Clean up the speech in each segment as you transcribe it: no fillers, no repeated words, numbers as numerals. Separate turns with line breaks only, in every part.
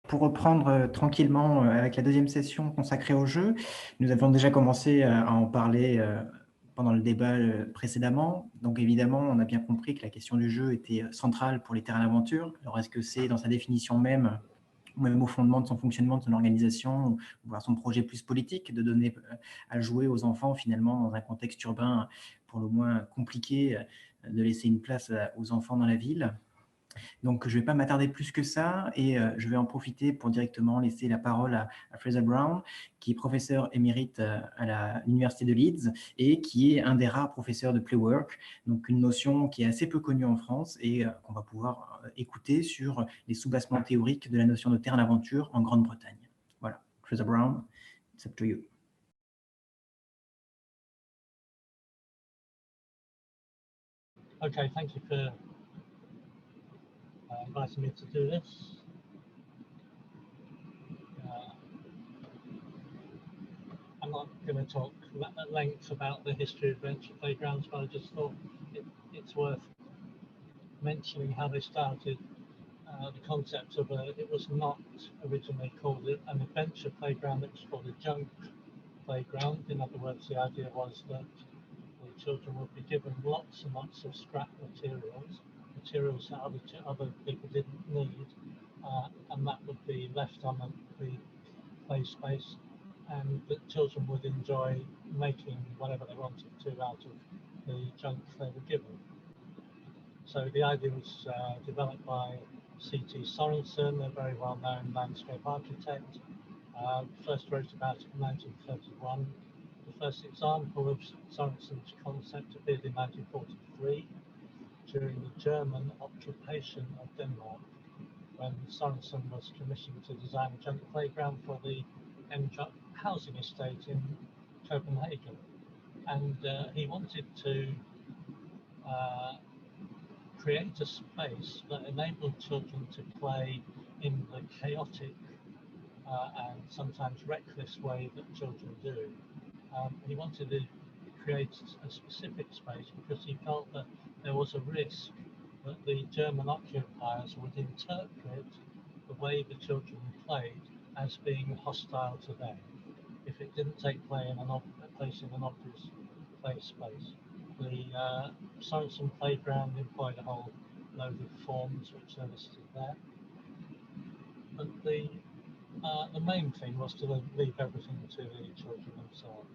pour reprendre tranquillement avec la deuxième session consacrée au jeu, nous avons déjà commencé à en parler pendant le débat précédemment. Donc évidemment, on a bien compris que la question du jeu était centrale pour les terrains d'aventure. Alors est-ce que c'est dans sa définition même, ou même au fondement de son fonctionnement, de son organisation, voire son projet plus politique, de donner à jouer aux enfants finalement dans un contexte urbain pour le moins compliqué, de laisser une place aux enfants dans la ville. Donc, je ne vais pas m'attarder plus que ça et je vais en profiter pour directement laisser la parole à Fraser Brown, qui est professeur émérite à l'université de Leeds et qui est un des rares professeurs de playwork, donc une notion qui est assez peu connue en France et qu'on va pouvoir écouter sur les soubassements théoriques de la notion de terrain d'aventure en Grande-Bretagne. Voilà, Fraser Brown, it's up to you.
Okay, thank you for inviting me to do this. I'm not going to talk at length about the history of adventure playgrounds, but I just thought it's worth mentioning how they started. The concept of it was not originally called an adventure playground, it was called a junk playground. In other words, the idea was that the children would be given lots and lots of scrap materials that other people didn't need, and that would be left on the play space, and the children would enjoy making whatever they wanted to out of the junk they were given. So the idea was developed by C.T. Sorensen, a very well-known landscape architect. First wrote about it in 1931. The first example of Sorensen's concept appeared in 1943 during the German occupation of Denmark, when Sorensen was commissioned to design a junk playground for the Emdrup housing estate in Copenhagen. And he wanted to create a space that enabled children to play in the chaotic and sometimes reckless way that children do. He wanted to create a specific space because he felt that there was a risk that the German occupiers would interpret the way the children played as being hostile to them if it didn't take place in an obvious play space. The Sorensen playground employed a whole load of forms which are listed there. But the main thing was to leave everything to the children themselves.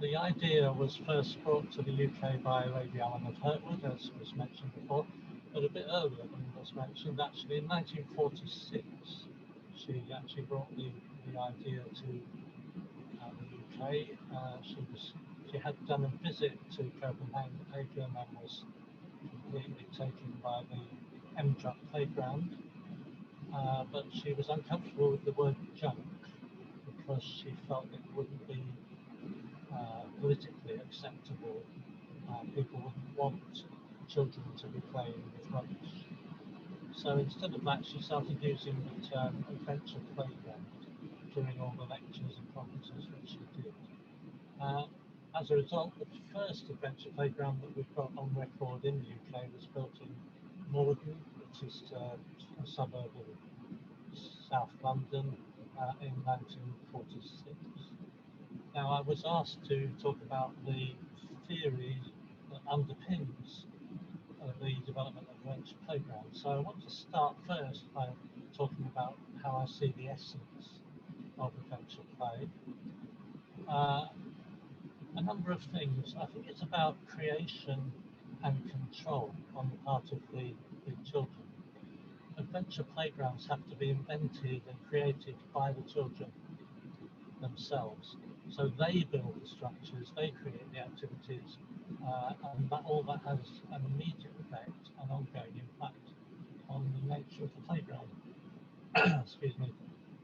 The idea was first brought to the UK by Lady Allen of Hertwood, as was mentioned before, but a bit earlier than was mentioned. Actually, in 1946, she actually brought the idea to the UK. She had done a visit to Copenhagen and was completely taken by the Emdrup playground, but she was uncomfortable with the word junk because she felt it wouldn't be politically acceptable. People wouldn't want children to be playing with rubbish. So instead of that, she started using the term adventure playground during all the lectures and conferences that she did. As a result, the first adventure playground that we've got on record in the UK was built in Morden, which is a suburb of South London, in 1946. Now, I was asked to talk about the theory that underpins the development of adventure playgrounds. So I want to start first by talking about how I see the essence of adventure play. A number of things. I think it's about creation and control on the part of the children. Adventure playgrounds have to be invented and created by the children themselves. So they build the structures, they create the activities, and all that has an immediate effect, an ongoing impact on the nature of the playground. Excuse me.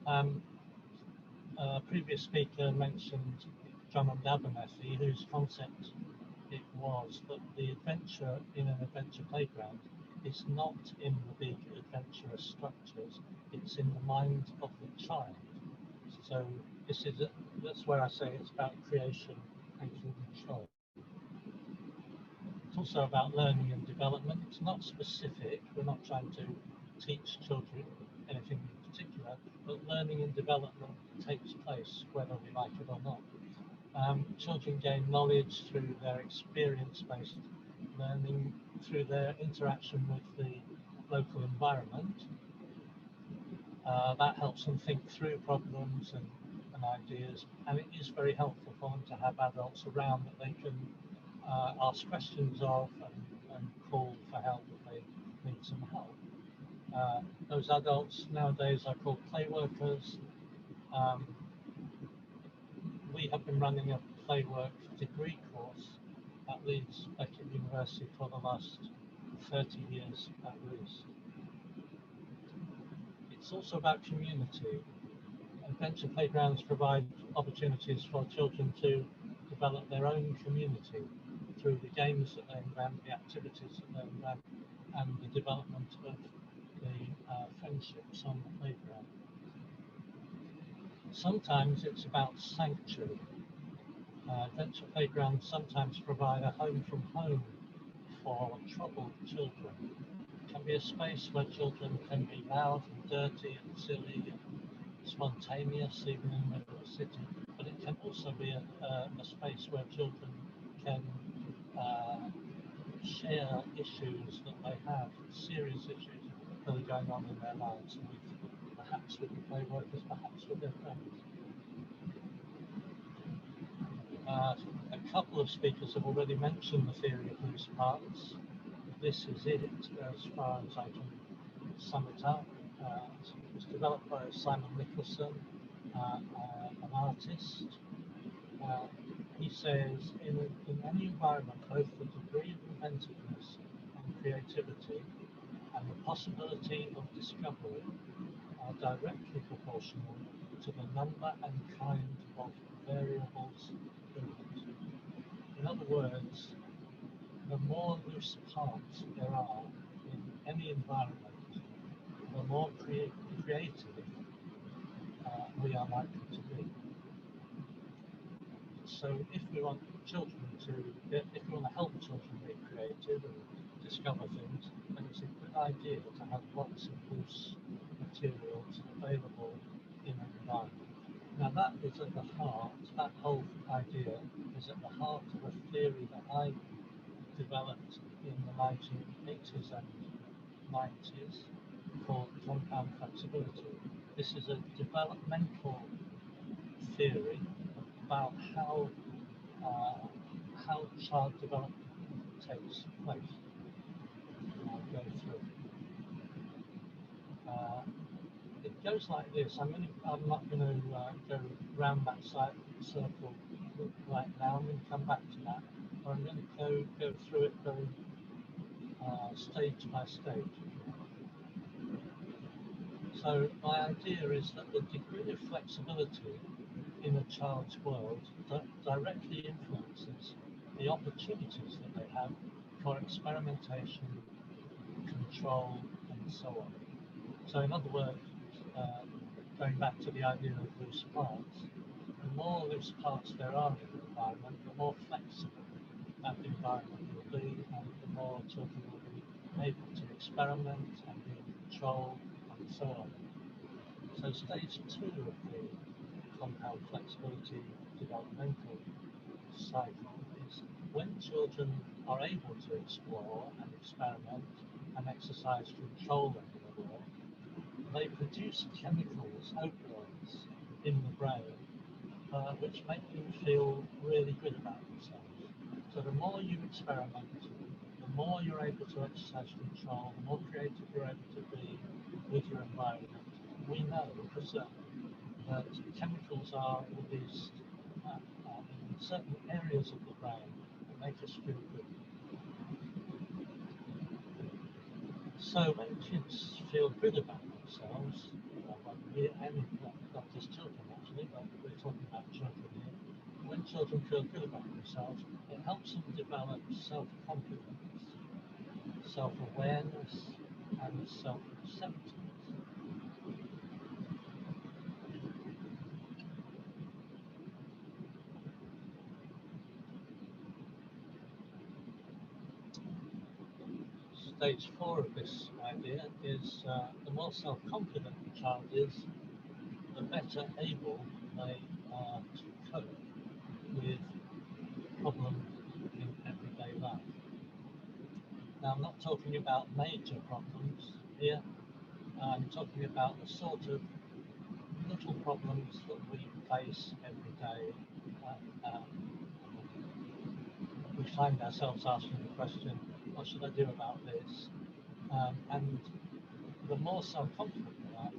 A previous speaker mentioned Drummond Abernethy, whose concept it was that the adventure in an adventure playground is not in the big adventurous structures, it's in the mind of the child. So that's where I say it's about creation and control. It's also about learning and development. It's not specific. We're not trying to teach children anything in particular, but learning and development takes place whether we like it or not. Children gain knowledge through their experience-based learning, through their interaction with the local environment. That helps them think through problems and ideas, and it is very helpful for them to have adults around that they can ask questions of and call for help if they need some help. Those adults nowadays are called playworkers. We have been running a playwork degree course at Leeds Beckett University for the last 30 years at least. It's also about community. Adventure playgrounds provide opportunities for children to develop their own community through the games that they invent, the activities that they invent, and the development of the friendships on the playground. Sometimes it's about sanctuary. Adventure playgrounds sometimes provide a home from home for troubled children. It can be a space where children can be loud and dirty and silly and spontaneous, even in the middle of a city, but it can also be a space where children can share issues that they have, serious issues that are going on in their lives, perhaps with the playworkers, perhaps with their friends. A couple of speakers have already mentioned the theory of loose parts. This is it, as far as I can sum it up. It was developed by Simon Nicholson, an artist. He says, in any environment, both the degree of inventiveness and creativity and the possibility of discovery are directly proportional to the number and kind of variables involved. In other words, the more loose parts there are in any environment, the more creative we are likely to be. So if we want children if we want to help children be creative and discover things, then it's a good idea to have lots of loose materials available in an environment. Now that is at the heart, that whole idea is at the heart of a theory that I developed in the 1980s and 90s called compound flexibility. This is a developmental theory about how child development takes place. I'll go through. It goes like this. I'm not going to go round that circle right now. I'm going to come back to that, but I'm going to go through it very stage by stage. So my idea is that the degree of flexibility in a child's world directly influences the opportunities that they have for experimentation, control, and so on. So in other words, going back to the idea of loose parts, the more loose parts there are in the environment, the more flexible that environment will be, and the more children will be able to experiment and be in control, and so on. So stage 2 of the compound flexibility developmental cycle is when children are able to explore and experiment and exercise control over the world, they produce chemicals, opioids, in the brain, which make them feel really good about themselves. So the more you experiment, the more you're able to exercise control, the more creative you're able to be with your environment. We know for certain that chemicals are released in certain areas of the brain that make us feel good. So when kids feel good about themselves, not just children actually, but we're talking about children here. When children feel good about themselves, it helps them develop self-confidence, self-awareness, and self-acceptance. Stage 4 of this idea is the more self-confident the child is, the better able they are to cope with problems in everyday life. Now, I'm not talking about major problems here. I'm talking about the sort of little problems that we face every day. We find ourselves asking the question, what should I do about this? And the more self-confident we are,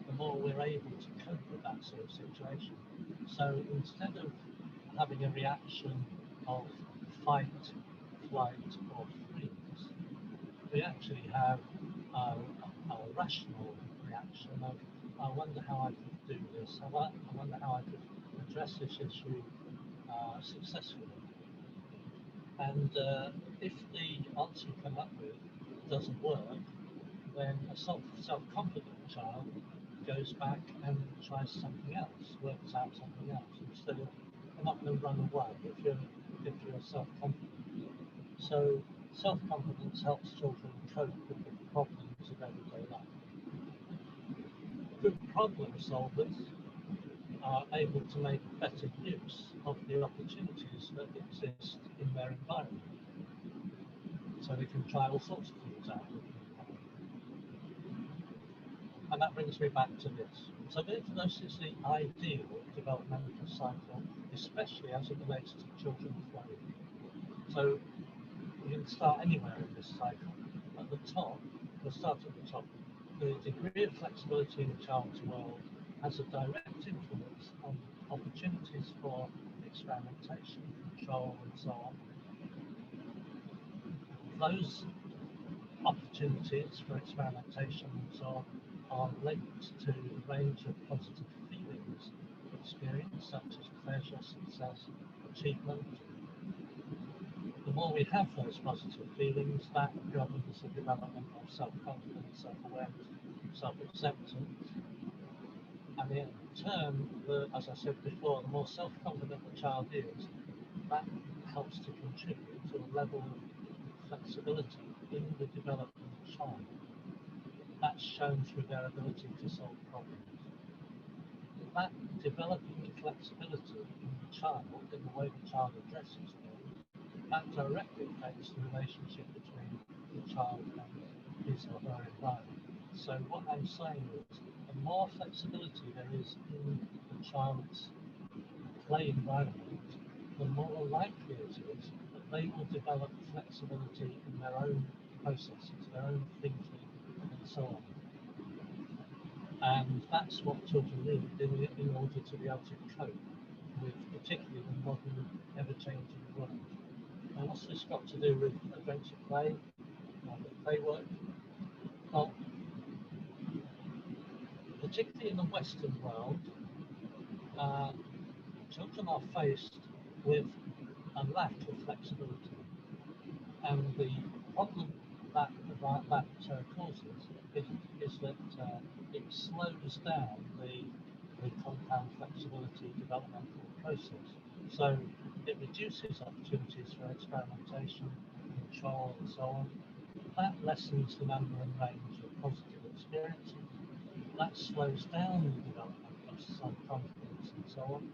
the more we're able to cope with that sort of situation. So instead of having a reaction of fight, flight, or freeze, we actually have a rational reaction of, I wonder how I could do this, I wonder how I could address this issue successfully. And if the answer you come up with doesn't work, then a self-confident child goes back and tries something else, works out something else, instead of, you're not going to run away if you're self-confident. So self-confidence helps children cope with the problems of everyday life. Good problem solvers are able to make better use of the opportunities that exist in their environment. So they can try all sorts of things out. And that brings me back to this. So this is the ideal developmental cycle, especially as it relates to children playing. So you can start anywhere in this cycle. At the top, we'll start at the top. The degree of flexibility in a child's world has a direct influence on opportunities for experimentation, control, and so on. Those opportunities for experimentation and so on are linked to a range of positive feelings experienced, such as pleasure, success, achievement. The more we have those positive feelings, that governs the development of self-confidence, self-awareness, self-acceptance. And in turn, as I said before, the more self-confident the child is, that helps to contribute to a level of flexibility in the development of the child. That's shown through their ability to solve problems. That developing flexibility in the child, in the way the child addresses things, that directly affects the relationship between the child and his or her environment. So what I'm saying is, the more flexibility there is in the child's play environment, the more likely it is that they will develop flexibility in their own processes, their own thinking, and so on. And that's what children need in order to be able to cope with particularly the modern, ever-changing world. And what's this got to do with adventure play, with playwork? Well, particularly in the Western world, children are faced with a lack of flexibility. And the problem that causes is that it slows down the compound flexibility developmental process. So it reduces opportunities for experimentation, control, and so on. That lessens the number and range of positive experiences. That slows down the development of self-confidence and so on.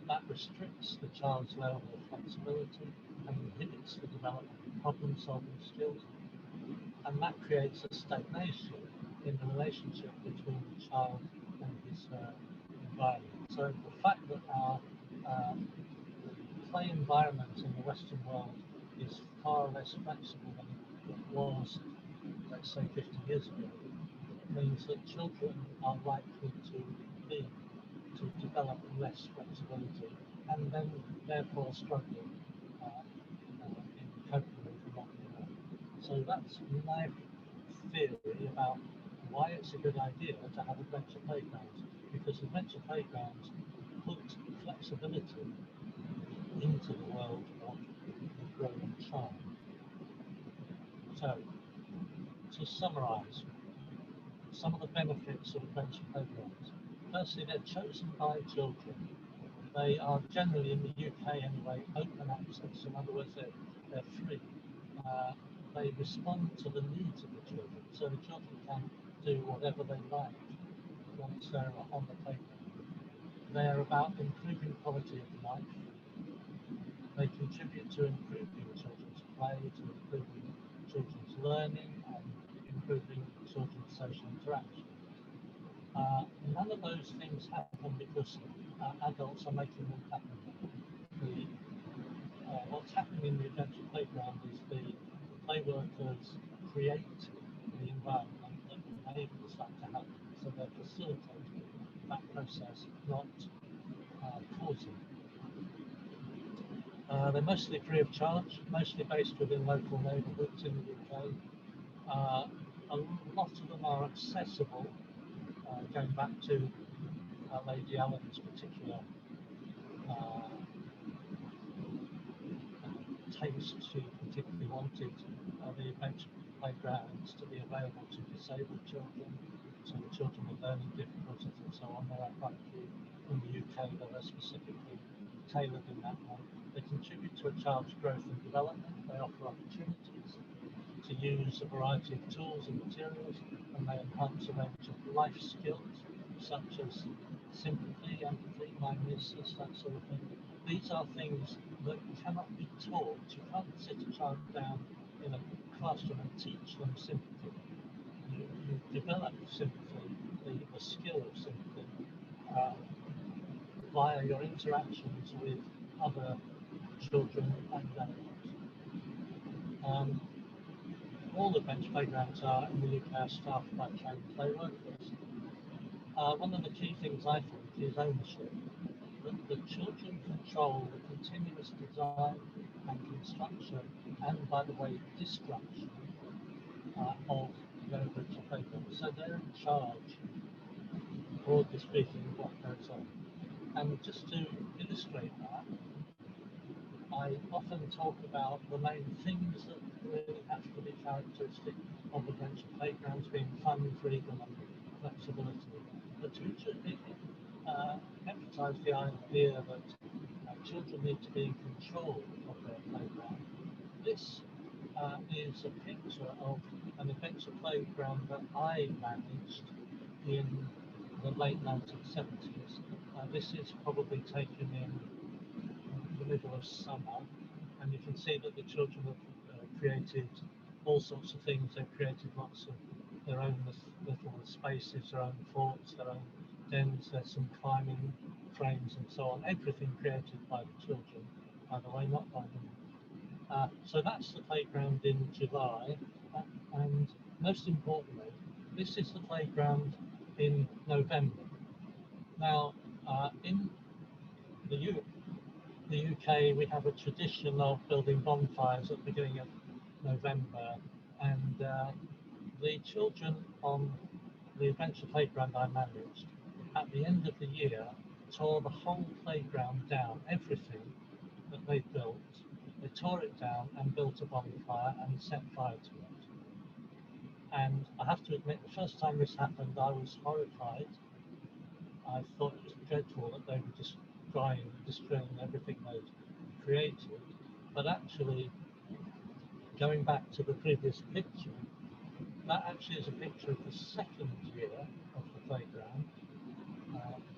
That restricts the child's level of flexibility and inhibits the development of problem-solving skills. And that creates a stagnation in the relationship between the child and his environment. So the fact that our play environment in the Western world is far less flexible than it was, let's say, 50 years ago, means that children are likely to develop less flexibility and then therefore struggle in coping with the modern world. So that's my theory about why it's a good idea to have adventure playgrounds, because adventure playgrounds put flexibility into the world of the growing child. So, to summarise, some of the benefits of adventure playgrounds. Firstly, they're chosen by children. They are generally, in the UK anyway, open access. In other words, they're free. they respond to the needs of the children, so the children can do whatever they like once they're on the playground. They are about improving quality of life. They contribute to improving children's play, to improving children's learning, and improving children's social interaction. None of those things happen because adults are making them happen. What's happening in the adventure playground is the playworkers create the environment that enables that to happen. So they're facilitating that process, not causing it. They're mostly free of charge, mostly based within local neighbourhoods in the UK. A lot of them are accessible, going back to Lady Allen's particular taste. She particularly wanted the adventure playgrounds to be available to disabled children, so the children with learning difficulties and so on. There are quite a few in the UK that are specifically tailored in that way. They contribute to a child's growth and development. They offer opportunities to use a variety of tools and materials, and they enhance a range of life skills such as sympathy, empathy, mindedness, that sort of thing. These are things that cannot be taught. You can't sit a child down in a classroom and teach them sympathy. You develop sympathy, the skill of sympathy, via your interactions with other children and adults. All adventure playgrounds are in the UK are staffed by trained playworkers. One of the key things I think is ownership. The children control the continuous design and construction, and by the way, destruction of their adventure playground. So they're in charge, broadly speaking, of what goes on. And just to illustrate that, I often talk about the main things that really have to be characteristic of adventure playgrounds, being fun, freedom, and flexibility. But to emphasise the idea that children need to be in control of their playground. This is a picture of an adventure playground that I managed in the late 1970s. This is probably taken in the middle of summer, and you can see that the children have created all sorts of things. They've created lots of their own little spaces, their own forts, their own dens. There's some climbing frames and so on. Everything created by the children, by the way, not by them. So that's the playground in July, and most importantly, this is the playground in November. Now, in the UK, we have a tradition of building bonfires at the beginning of November, and the children on the adventure playground I managed, at the end of the year, tore the whole playground down, everything that they built. They tore it down and built a bonfire and set fire to it. And I have to admit, the first time this happened, I was horrified. I thought it was dreadful that they were destroying everything they'd created. But actually, going back to the previous picture, that actually is a picture of the second year of the playground.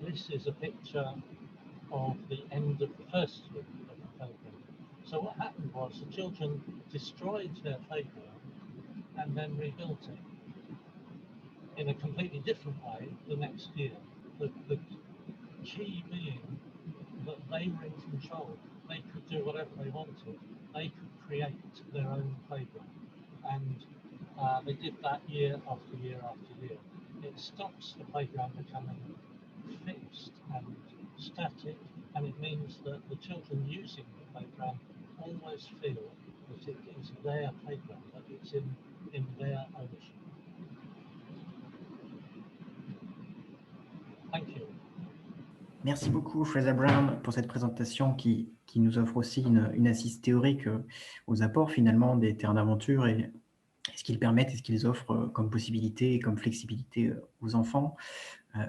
This is a picture of the end of the first year of the playground. So what happened was the children destroyed their playground and then rebuilt it in a completely different way the next year. The key being that they were in control. They could do whatever they wanted. They could create their own playground. And they did that year after year after year. It stops the playground becoming fixed and static, and it means that the children using the playground always feel that it is their playground, that it's in their ownership. Thank you.
Merci beaucoup, Fraser Brown, pour cette présentation qui nous offre aussi une assise théorique aux apports finalement des terrains d'aventure et ce qu'ils permettent et ce qu'ils offrent comme possibilité et comme flexibilité aux enfants.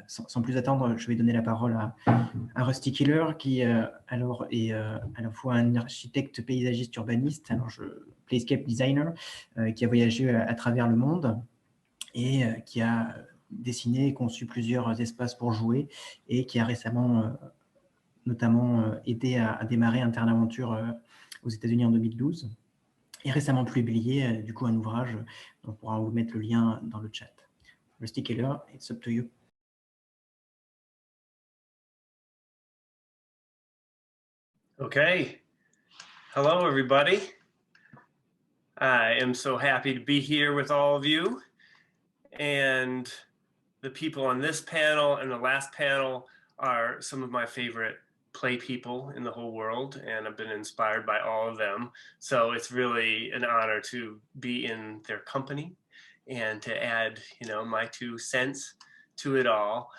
Sans plus attendre, je vais donner la parole à Rusty Keeler, qui alors est à la fois un architecte paysagiste urbaniste, playscape designer, qui a voyagé à travers le monde et qui a dessiné et conçu plusieurs espaces pour jouer et qui a récemment notamment aidé à démarrer Interaventure aux États-Unis en 2012 et récemment publié du coup un ouvrage dont on pourra vous mettre le lien dans le chat. Rusty Keeler, it's up to you.
Okay. Hello, everybody. I am so happy to be here with all of you. And the people on this panel and the last panel are some of my favorite play people in the whole world, and I've been inspired by all of them. So it's really an honor to be in their company and to add, my 2 cents to it all.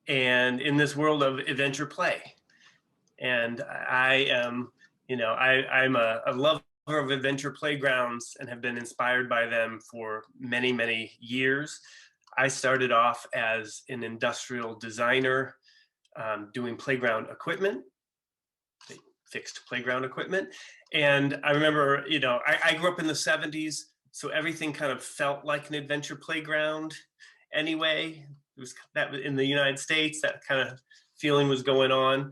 And in this world of adventure play. And I am, I'm a lover of adventure playgrounds and have been inspired by them for many, many years. I started off as an industrial designer doing playground equipment, fixed playground equipment. And I remember, I grew up in the 70s, so everything kind of felt like an adventure playground anyway. It was that in the United States, that kind of feeling was going on.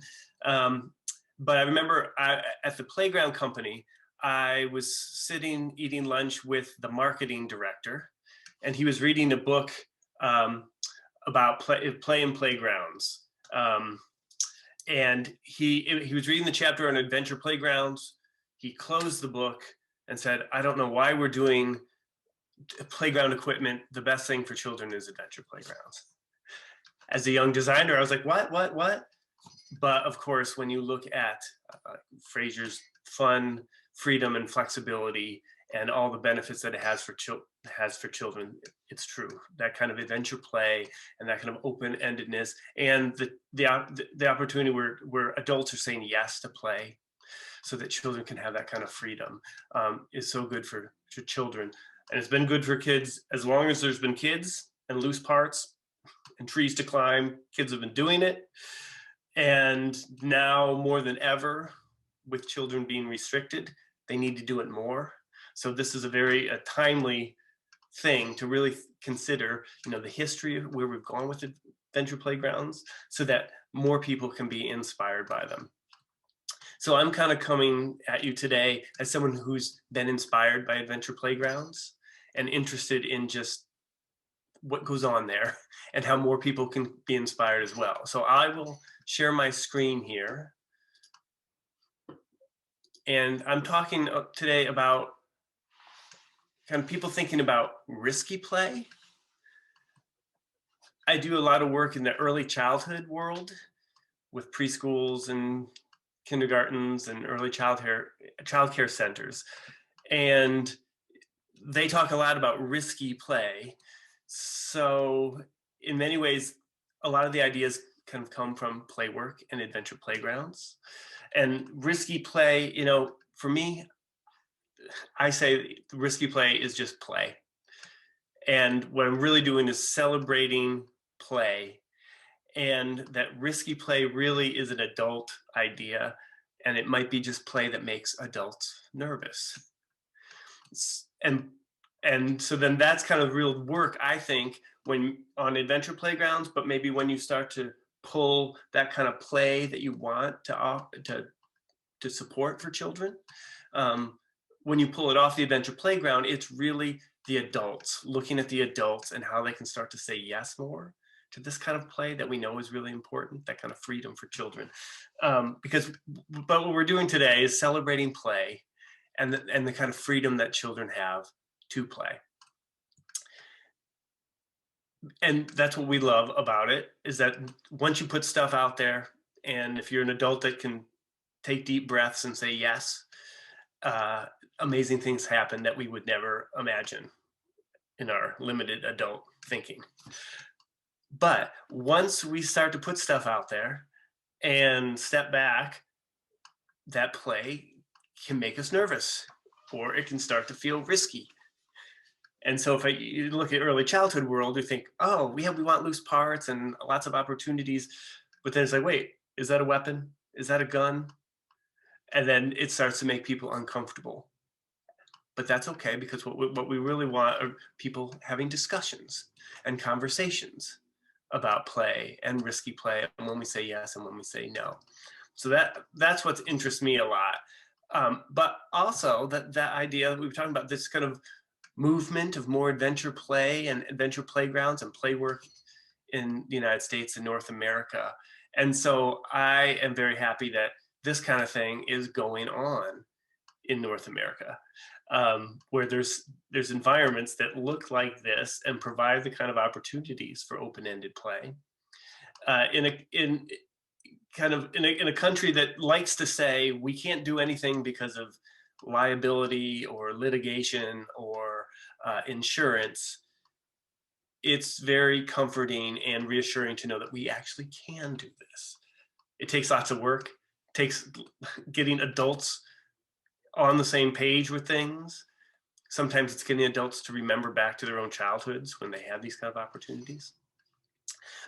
But I remember at the playground company, I was sitting eating lunch with the marketing director, and he was reading a book about play and playgrounds. And he was reading the chapter on adventure playgrounds. He closed the book and said, I don't know why we're doing playground equipment. The best thing for children is adventure playgrounds. As a young designer, I was like, what? But of course, when you look at Fraser's fun, freedom, and flexibility, and all the benefits that it has for children, it's true. That kind of adventure play and that kind of open-endedness, and the opportunity where adults are saying yes to play, so that children can have that kind of freedom, is so good for children. And it's been good for kids as long as there's been kids and loose parts and trees to climb. Kids have been doing it. And now more than ever, with children being restricted, they need to do it more. So this is a very timely thing to really consider, the history of where we've gone with adventure playgrounds, so that more people can be inspired by them. So I'm kind of coming at you today as someone who's been inspired by adventure playgrounds and interested in just what goes on there and how more people can be inspired as well. So I will share my screen here. And I'm talking today about kind of people thinking about risky play. I do a lot of work in the early childhood world with preschools and kindergartens and early childcare centers. And they talk a lot about risky play. So in many ways, a lot of the ideas kind of come from playwork and adventure playgrounds. And risky play, for me, I say risky play is just play. And what I'm really doing is celebrating play. And that risky play really is an adult idea. And it might be just play that makes adults nervous. And so then that's kind of real work, I think, when on adventure playgrounds, but maybe when you start to pull that kind of play that you want to support for children. When you pull it off the adventure playground, it's really the adults, looking at the adults and how they can start to say yes more to this kind of play that we know is really important, that kind of freedom for children. But what we're doing today is celebrating play and the kind of freedom that children have to play. And that's what we love about it, is that once you put stuff out there, and if you're an adult that can take deep breaths and say yes, amazing things happen that we would never imagine in our limited adult thinking. But once we start to put stuff out there and step back, that play can make us nervous, or it can start to feel risky. And so if you look at early childhood world, you think, oh, we want loose parts and lots of opportunities. But then it's like, wait, is that a weapon? Is that a gun? And then it starts to make people uncomfortable. But that's okay, because what we really want are people having discussions and conversations about play and risky play, and when we say yes and when we say no. So that's what interests me a lot. But also that idea that we were talking about, this kind of movement of more adventure play and adventure playgrounds and playwork in the United States and North America. And so I am very happy that this kind of thing is going on in North America, where there's environments that look like this and provide the kind of opportunities for open-ended play in a country that likes to say we can't do anything because of liability or litigation or insurance. It's very comforting and reassuring to know that we actually can do this. It takes lots of work. It takes getting adults on the same page with things. Sometimes it's getting adults to remember back to their own childhoods when they have these kind of opportunities.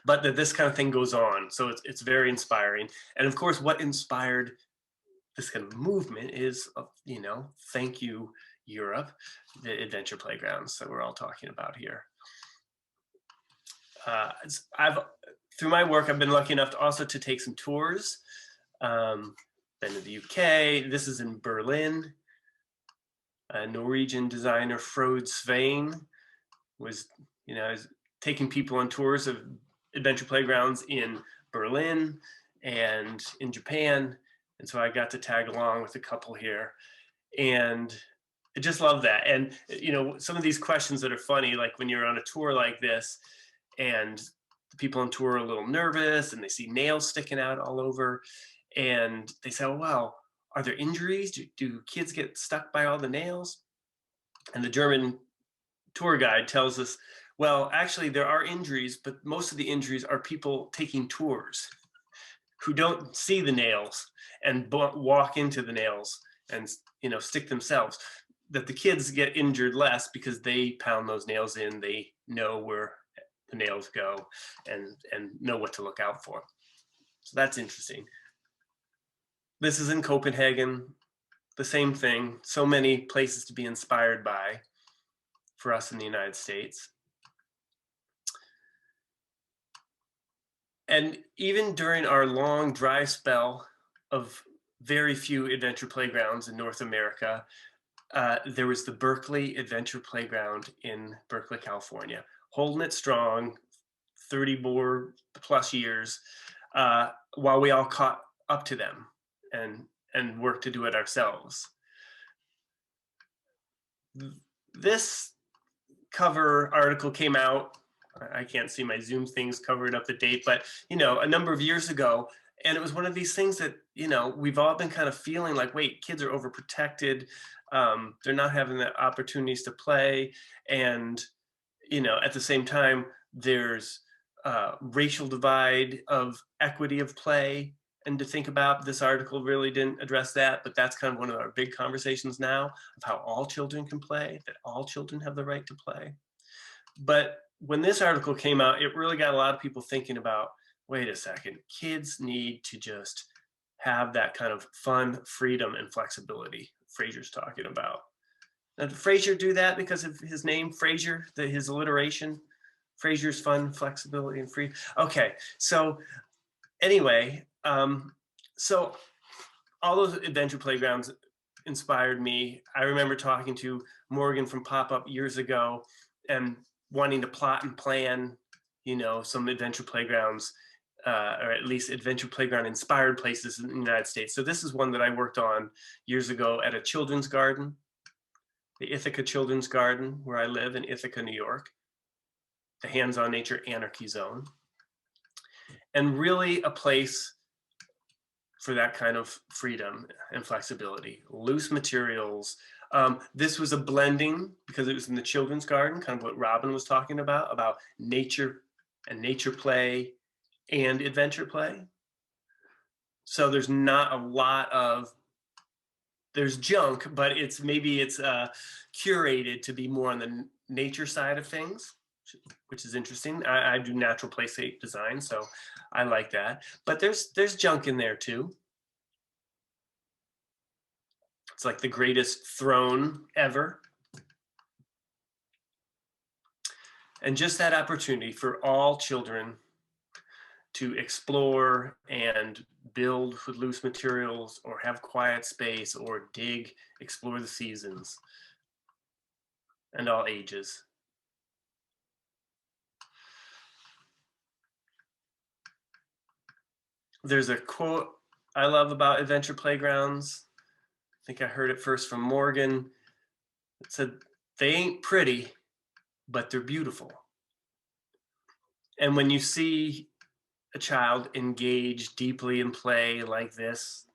But that this kind of thing goes on. So it's very inspiring. And of course, what inspired this kind of movement is, thank you, Europe, the adventure playgrounds that we're all talking about here. Through my work, I've been lucky enough to take some tours. Been to the UK. This is in Berlin. Norwegian designer Frode Svein was taking people on tours of adventure playgrounds in Berlin and in Japan. And so I got to tag along with a couple here. And I just love that. And, some of these questions that are funny, like when you're on a tour like this and the people on tour are a little nervous and they see nails sticking out all over. And they say, oh, wow, are there injuries? Do kids get stuck by all the nails? And the German tour guide tells us, well, actually, there are injuries, but most of the injuries are people taking tours who don't see the nails and walk into the nails and stick themselves. That the kids get injured less because they pound those nails in. They know where the nails go and know what to look out for. So that's interesting. This is in Copenhagen, the same thing. So many places to be inspired by for us in the United States. And even during our long dry spell of very few adventure playgrounds in North America, there was the Berkeley Adventure Playground in Berkeley, California, holding it strong, 30 more plus years, while we all caught up to them and worked to do it ourselves. This cover article came out, I can't see my Zoom things covered up the date, but a number of years ago. And it was one of these things that, we've all been kind of feeling like, wait, kids are overprotected. They're not having the opportunities to play. And, at the same time, there's racial divide of equity of play. And to think about, this article really didn't address that, but that's kind of one of our big conversations now of how all children can play, that all children have the right to play. But when this article came out, it really got a lot of people thinking about, wait a second, kids need to just have that kind of fun, freedom, and flexibility Fraser's talking about. Now, did Fraser do that because of his name, Fraser, his alliteration? Fraser's fun, flexibility, and free. Okay, so anyway, so all those adventure playgrounds inspired me. I remember talking to Morgan from Pop-Up years ago and wanting to plot and plan, some adventure playgrounds, or at least adventure playground inspired places in the United States. So this is one that I worked on years ago at a children's garden, the Ithaca Children's Garden, where I live in Ithaca, New York, the Hands-on Nature Anarchy Zone. And really a place for that kind of freedom and flexibility, loose materials. This was a blending, because it was in the children's garden, kind of what Robin was talking about nature and nature play and adventure play. So there's not a lot of, there's junk, but it's curated to be more on the nature side of things, which is interesting. I do natural playscape design, so I like that. But there's junk in there too. It's like the greatest throne ever. And just that opportunity for all children to explore and build with loose materials, or have quiet space, or dig, explore the seasons, and all ages. There's a quote I love about Adventure Playgrounds. I think I heard it first from Morgan. It said, "They ain't pretty, but they're beautiful." And when you see a child engage deeply in play like this,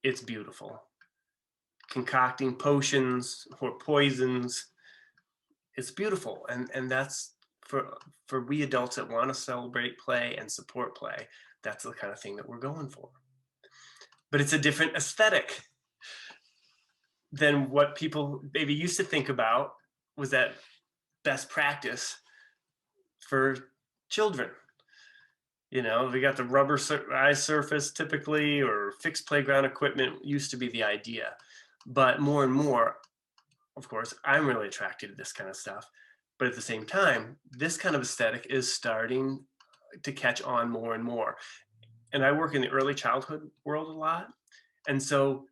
it's beautiful. Concocting potions or poisons, it's beautiful. And that's for we adults that want to celebrate play and support play, that's the kind of thing that we're going for. But it's a different aesthetic than what people maybe used to think about was that best practice for children. You know, we got the rubber ice surface typically, or fixed playground equipment used to be the idea. But more and more, of course, I'm really attracted to this kind of stuff. But at the same time, this kind of aesthetic is starting to catch on more and more. And I work in the early childhood world a lot. And so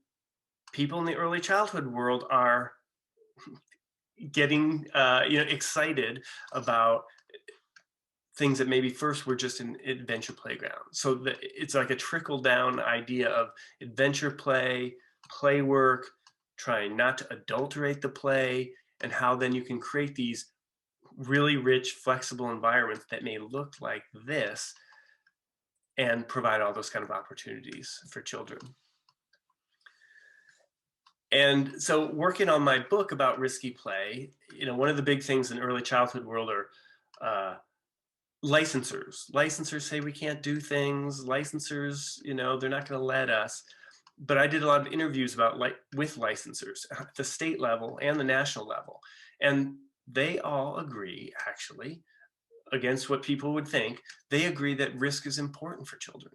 people in the early childhood world are getting excited about things that maybe first were just an adventure playground. So it's like a trickle down idea of adventure play, play work, trying not to adulterate the play, and how then you can create these really rich, flexible environments that may look like this and provide all those kind of opportunities for children. And so working on my book about risky play, one of the big things in early childhood world are licensors. Licensors say we can't do things. Licensors, they're not going to let us. But I did a lot of interviews with licensors at the state level and the national level. And they all agree, actually, against what people would think, they agree that risk is important for children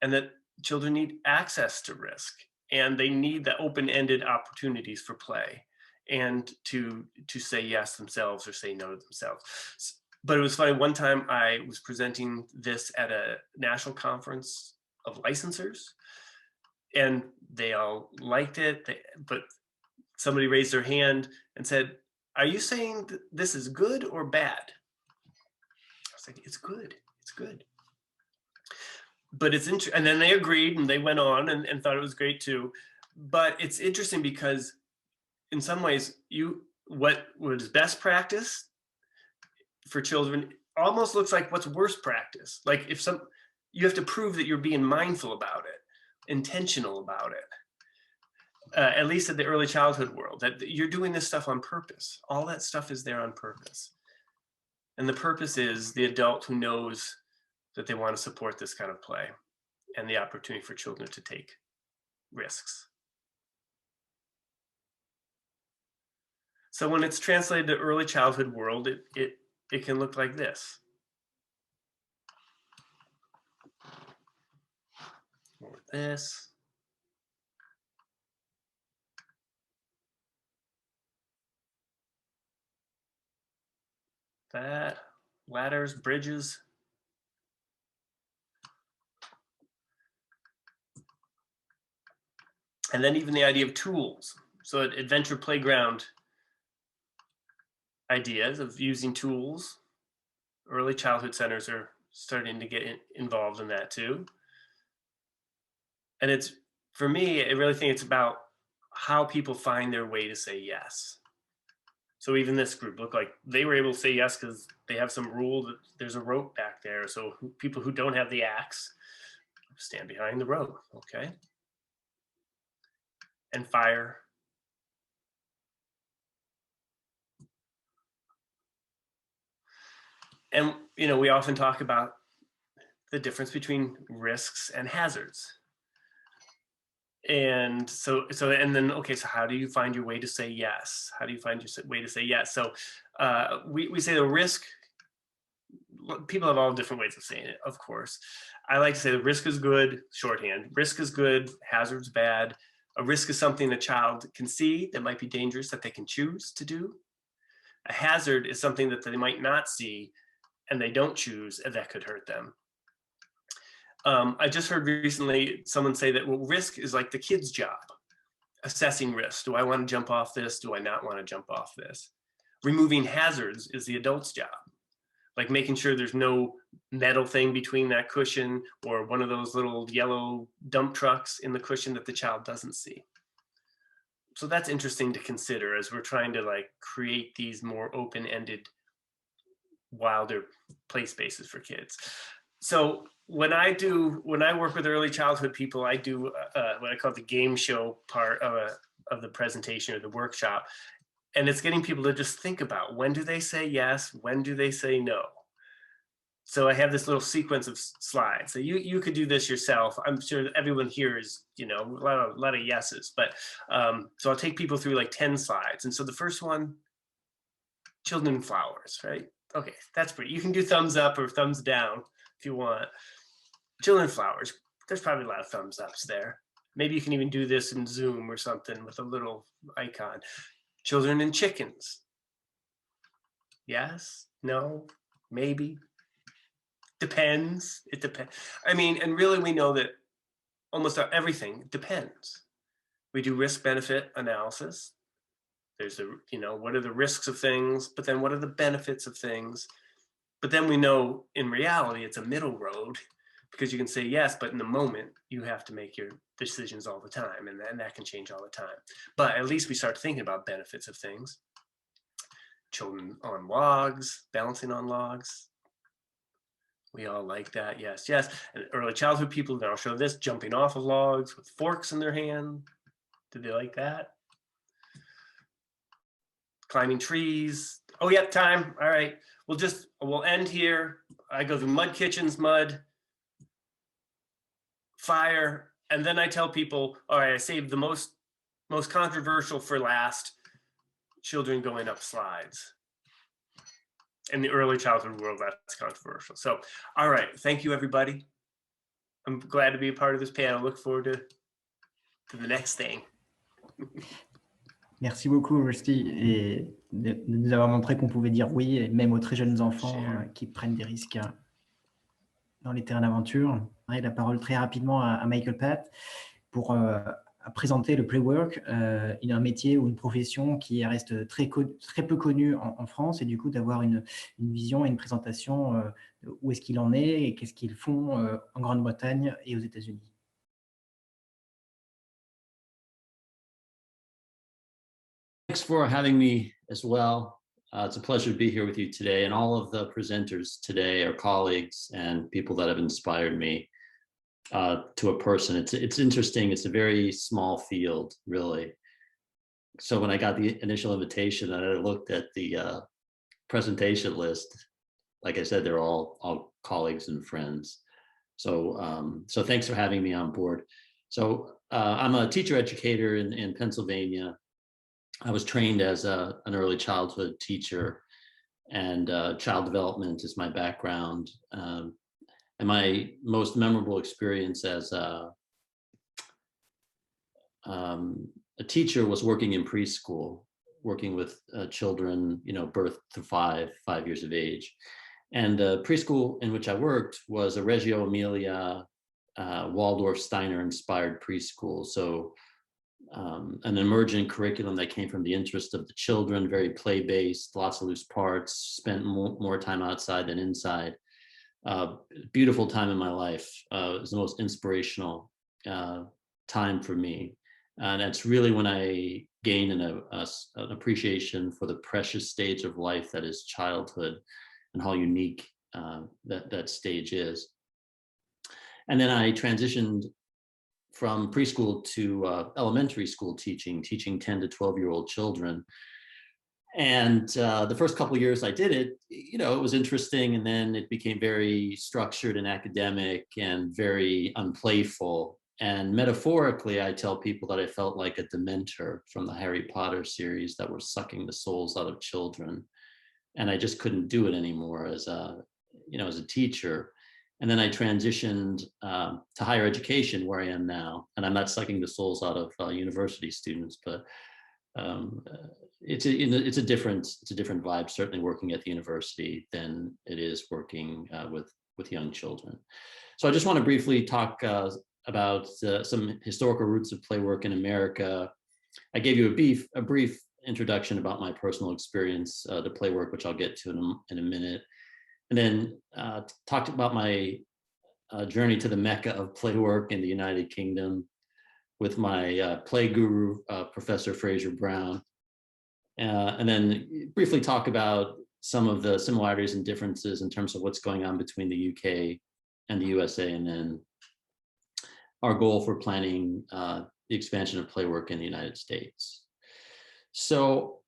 and that children need access to risk, and they need the open-ended opportunities for play and to say yes themselves or say no to themselves. But it was funny, one time I was presenting this at a national conference of licensors, and they all liked it, but somebody raised their hand and said, "Are you saying that this is good or bad?" I was like, "It's good, it's good." But it's interesting, and then they agreed and they went on and thought it was great too. But it's interesting because in some ways, what was best practice for children almost looks like what's worst practice. Like you have to prove that you're being mindful about it, intentional about it, at least at the early childhood world, that you're doing this stuff on purpose. All that stuff is there on purpose. And the purpose is the adult who knows that they want to support this kind of play and the opportunity for children to take risks. So when it's translated to early childhood world, it can look like this. Or this. That. Ladders, bridges. And then even the idea of tools. So adventure playground ideas of using tools. Early childhood centers are starting to get involved in that too. And for me, I really think it's about how people find their way to say yes. So even this group looked like they were able to say yes because they have some rule that there's a rope back there. So people who don't have the axe stand behind the rope, okay? And fire. And, we often talk about the difference between risks and hazards. And and then, okay, so how do you find your way to say yes? How do you find your way to say yes? So we say the risk, people have all different ways of saying it, of course. I like to say the risk is good, shorthand. Risk is good, hazard's bad. A risk is something a child can see that might be dangerous that they can choose to do. A hazard is something that they might not see and they don't choose and that could hurt them. I just heard recently someone say that, well, risk is like the kid's job, assessing risk. Do I want to jump off this? Do I not want to jump off this? Removing hazards is the adult's job, like making sure there's no metal thing between that cushion or one of those little yellow dump trucks in the cushion that the child doesn't see. So that's interesting to consider as we're trying to like create these more open-ended, wilder play spaces for kids. So when I work with early childhood people, I do what I call the game show part of the presentation or the workshop. And it's getting people to just think about, when do they say yes? When do they say no? So I have this little sequence of slides. So you could do this yourself. I'm sure that everyone here is, you know, a lot of yeses, but so I'll take people through like 10 slides. And so the first one, children and flowers, right? Okay, that's pretty. You can do thumbs up or thumbs down if you want. Children and flowers, there's probably a lot of thumbs ups there. Maybe you can even do this in Zoom or something with a little icon. Children and chickens. Yes, no, maybe. Depends. It depends. I mean, and really we know that almost everything depends. We do risk benefit analysis. There's a, you know, what are the risks of things, but then what are the benefits of things? But then we know in reality, it's a middle road because you can say yes, but in the moment you have to make your decisions all the time and that can change all the time. But at least we start thinking about benefits of things. Children on logs, balancing on logs. We all like that, yes, yes. And early childhood people, then I'll show this, jumping off of logs with forks in their hand. Did they like that? Climbing trees. Oh, yep, time. All right. We'll end here. I go through mud kitchens, mud, fire, and then I tell people, all right, I saved the most controversial for last, children going up slides. In the early childhood world, that's controversial. So, all right, thank you, everybody. I'm glad to be a part of this panel. Look forward to the next thing.
Merci beaucoup, Rusty, et de nous avoir montré qu'on pouvait dire oui, et même aux très jeunes enfants qui prennent des risques dans les terrains d'aventure. La parole très rapidement à Michael Patte pour présenter le playwork, un métier ou une profession qui reste très peu connue en France, et du coup d'avoir une vision et une présentation de où est-ce qu'il en est et qu'est-ce qu'ils font en Grande-Bretagne et aux États-Unis.
Thanks for having me as well. It's a pleasure to be here with you today, and all of the presenters today are colleagues and people that have inspired me to a person. It's interesting. It's a very small field, really. So when I got the initial invitation and I looked at the presentation list, like I said, they're all colleagues and friends. So so thanks for having me on board. So I'm a teacher educator in Pennsylvania. I was trained as an early childhood teacher, and child development is my background. And my most memorable experience as a teacher was working in preschool, working with children, you know, birth to 5 years of age. And the preschool in which I worked was a Reggio Emilia, Waldorf Steiner inspired preschool. So an emergent curriculum that came from the interest of the children, very play-based, lots of loose parts, spent more time outside than inside. Beautiful time in my life. It was the most inspirational time for me. And that's really when I gained an appreciation for the precious stage of life that is childhood and how unique that stage is. And then I transitioned from preschool to elementary school teaching 10 to 12-year-old children. And the first couple of years I did it, you know, it was interesting, and then it became very structured and academic and very unplayful. And metaphorically, I tell people that I felt like a Dementor from the Harry Potter series that were sucking the souls out of children. And I just couldn't do it anymore as a, as a teacher. And then I transitioned to higher education, where I am now. And I'm not sucking the souls out of university students, but it's a different vibe, certainly working at the university than it is working with young children. So I just want to briefly talk about some historical roots of playwork in America. I gave you a brief introduction about my personal experience to playwork, which I'll get to in a minute. And then talked about my journey to the Mecca of playwork in the United Kingdom with my play guru, Professor Fraser Brown. And then briefly talk about some of the similarities and differences in terms of what's going on between the UK and the USA, and then our goal for planning the expansion of playwork in the United States. So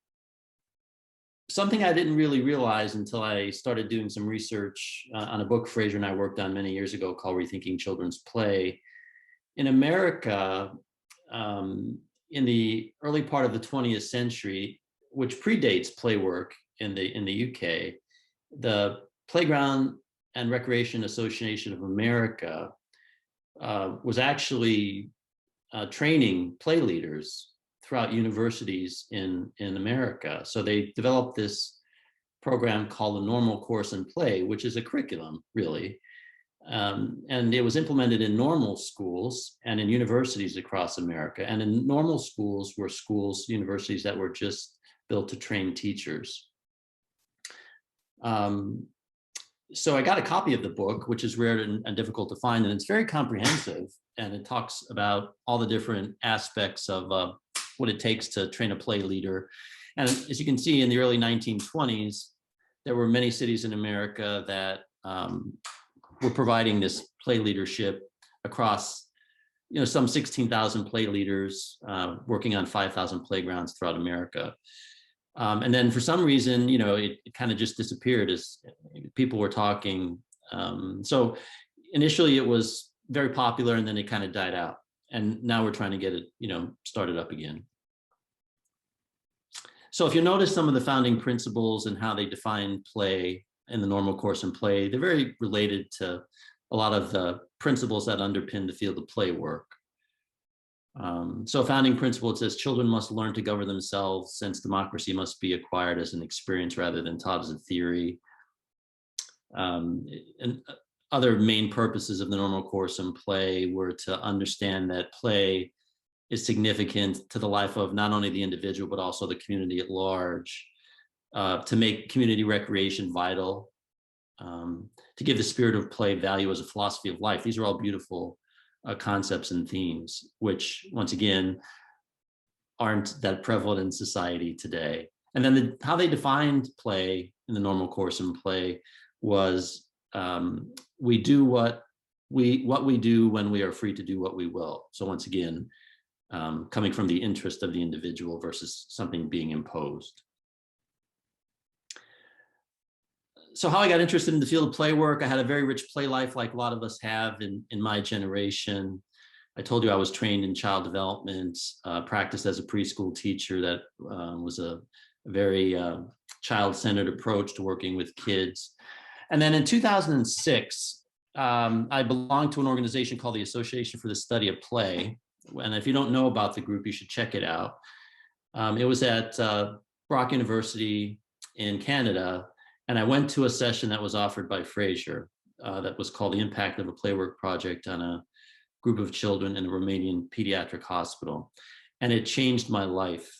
something I didn't really realize until I started doing some research on a book Fraser and I worked on many years ago called Rethinking Children's Play. In America, in the early part of the 20th century, which predates playwork in the UK, the Playground and Recreation Association of America was actually training play leaders throughout universities in America. So they developed this program called the Normal Course in Play, which is a curriculum, really. And it was implemented in normal schools and in universities across America. And in normal schools were universities that were just built to train teachers. So I got a copy of the book, which is rare and difficult to find, and it's very comprehensive. And it talks about all the different aspects of what it takes to train a play leader. And as you can see, in the early 1920s, there were many cities in America that were providing this play leadership across, some 16,000 play leaders working on 5,000 playgrounds throughout America. And then for some reason, it kind of just disappeared as people were talking. So initially it was very popular, and then it kind of died out. And now we're trying to get it, started up again. So if you notice some of the founding principles and how they define play in the Normal Course in Play, they're very related to a lot of the principles that underpin the field of play work. So a founding principle, it says children must learn to govern themselves, since democracy must be acquired as an experience rather than taught as a theory. And other main purposes of the Normal Course in Play were to understand that play is significant to the life of not only the individual, but also the community at large, to make community recreation vital, to give the spirit of play value as a philosophy of life. These are all beautiful concepts and themes, which once again, aren't that prevalent in society today. And then how they defined play in the Normal Course in Play was we do what we do when we are free to do what we will. So once again, coming from the interest of the individual versus something being imposed. So how I got interested in the field of play work, I had a very rich play life like a lot of us have in my generation. I told you I was trained in child development, practiced as a preschool teacher. That was a very child-centered approach to working with kids. And then in 2006, I belonged to an organization called the Association for the Study of Play. And if you don't know about the group, you should check it out. It was at Brock University in Canada. And I went to a session that was offered by Fraser that was called The Impact of a Playwork Project on a Group of Children in a Romanian Pediatric Hospital. And it changed my life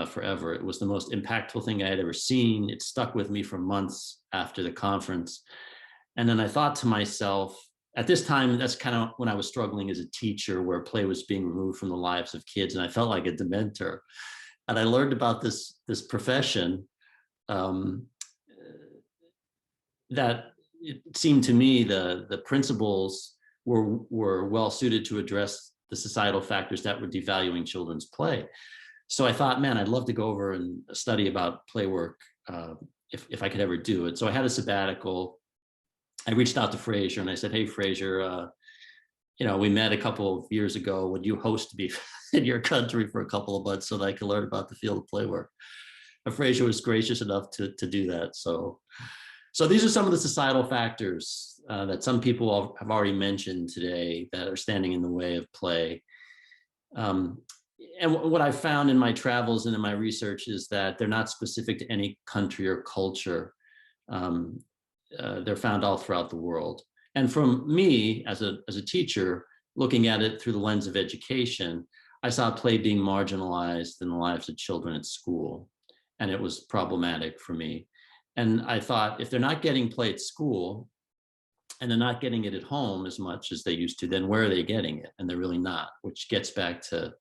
forever. It was the most impactful thing I had ever seen. It stuck with me for months after the conference. And then I thought to myself, at this time, that's kind of when I was struggling as a teacher, where play was being removed from the lives of kids, and I felt like a Dementor. And I learned about this profession that it seemed to me the principles were well suited to address the societal factors that were devaluing children's play. So I thought, man, I'd love to go over and study about play work if I could ever do it. So I had a sabbatical. I reached out to Fraser and I said, hey, Fraser, we met a couple of years ago. Would you host me in your country for a couple of months so that I could learn about the field of playwork? And Fraser was gracious enough to do that. So these are some of the societal factors that some people have already mentioned today that are standing in the way of play. And what I've found in my travels and in my research is that they're not specific to any country or culture. They're found all throughout the world. And from me as a teacher, looking at it through the lens of education, I saw play being marginalized in the lives of children at school. And it was problematic for me. And I thought, if they're not getting play at school and they're not getting it at home as much as they used to, then where are they getting it? And they're really not, which gets back to,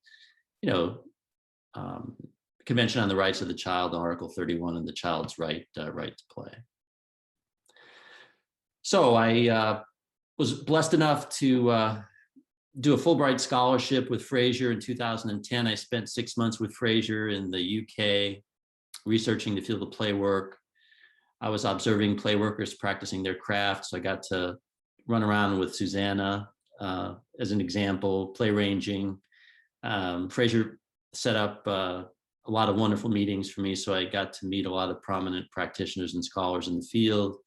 Convention on the Rights of the Child, Article 31, and the child's right to play. So I was blessed enough to do a Fulbright scholarship with Fraser in 2010. I spent 6 months with Fraser in the UK, researching the field of playwork. I was observing playworkers practicing their craft. So I got to run around with Susanna as an example, play ranging. Fraser set up a lot of wonderful meetings for me. So I got to meet a lot of prominent practitioners and scholars in the field.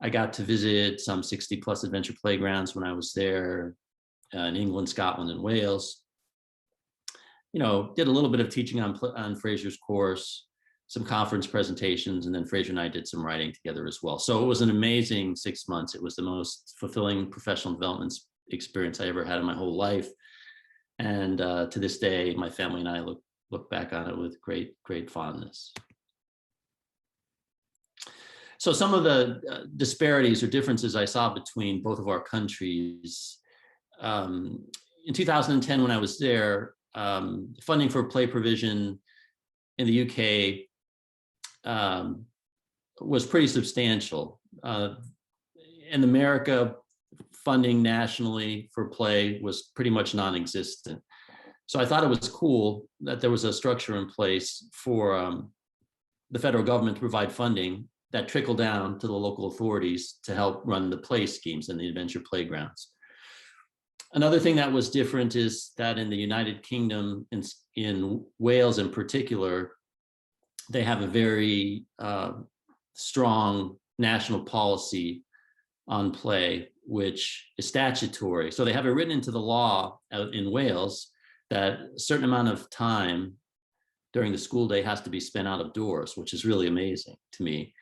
I got to visit some 60 plus adventure playgrounds when I was there in England, Scotland, and Wales. Did a little bit of teaching on Fraser's course, some conference presentations, and then Fraser and I did some writing together as well. So it was an amazing 6 months. It was the most fulfilling professional development experience I ever had in my whole life. And to this day, my family and I look back on it with great fondness. So some of the disparities or differences I saw between both of our countries. In 2010, when I was there, funding for play provision in the UK was pretty substantial. In America, funding nationally for play was pretty much non-existent. So I thought it was cool that there was a structure in place for the federal government to provide funding that trickled down to the local authorities to help run the play schemes and the adventure playgrounds. Another thing that was different is that in the United Kingdom, in Wales in particular, they have a very strong national policy on play, which is statutory. So they have it written into the law in Wales that a certain amount of time during the school day has to be spent out of doors, which is really amazing to me.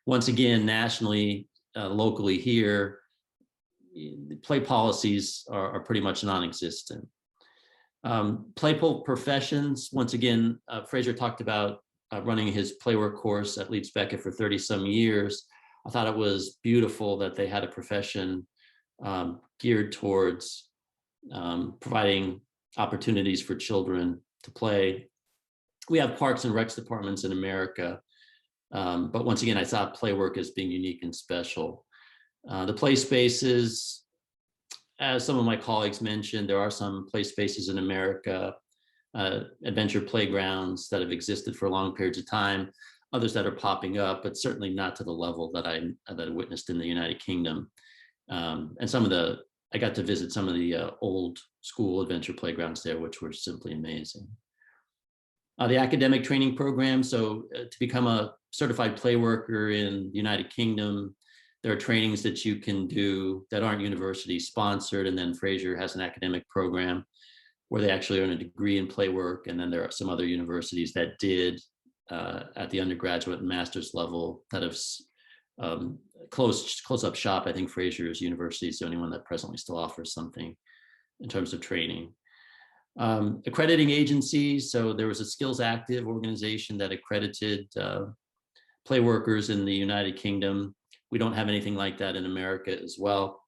Once again, nationally, locally here, play policies are pretty much non-existent. Playful professions, once again, Fraser talked about running his playwork course at Leeds Beckett for 30 some years. I thought it was beautiful that they had a profession geared towards providing opportunities for children to play. We have parks and recs departments in America, but once again, I saw playwork as being unique and special. The play spaces, as some of my colleagues mentioned, there are some play spaces in America, adventure playgrounds that have existed for long periods of time, others that are popping up, but certainly not to the level that I witnessed in the United Kingdom. And I got to visit some of the old school adventure playgrounds there, which were simply amazing. The academic training program, so to become a certified play worker in the United Kingdom, there are trainings that you can do that aren't university sponsored, and then Fraser has an academic program where they actually earn a degree in play work, and then there are some other universities that did at the undergraduate and master's level that have closed up shop. I think Fraser's University is the only one that presently still offers something in terms of training. Accrediting agencies, so there was a Skills Active organization that accredited play workers in the United Kingdom. We don't have anything like that in America as well.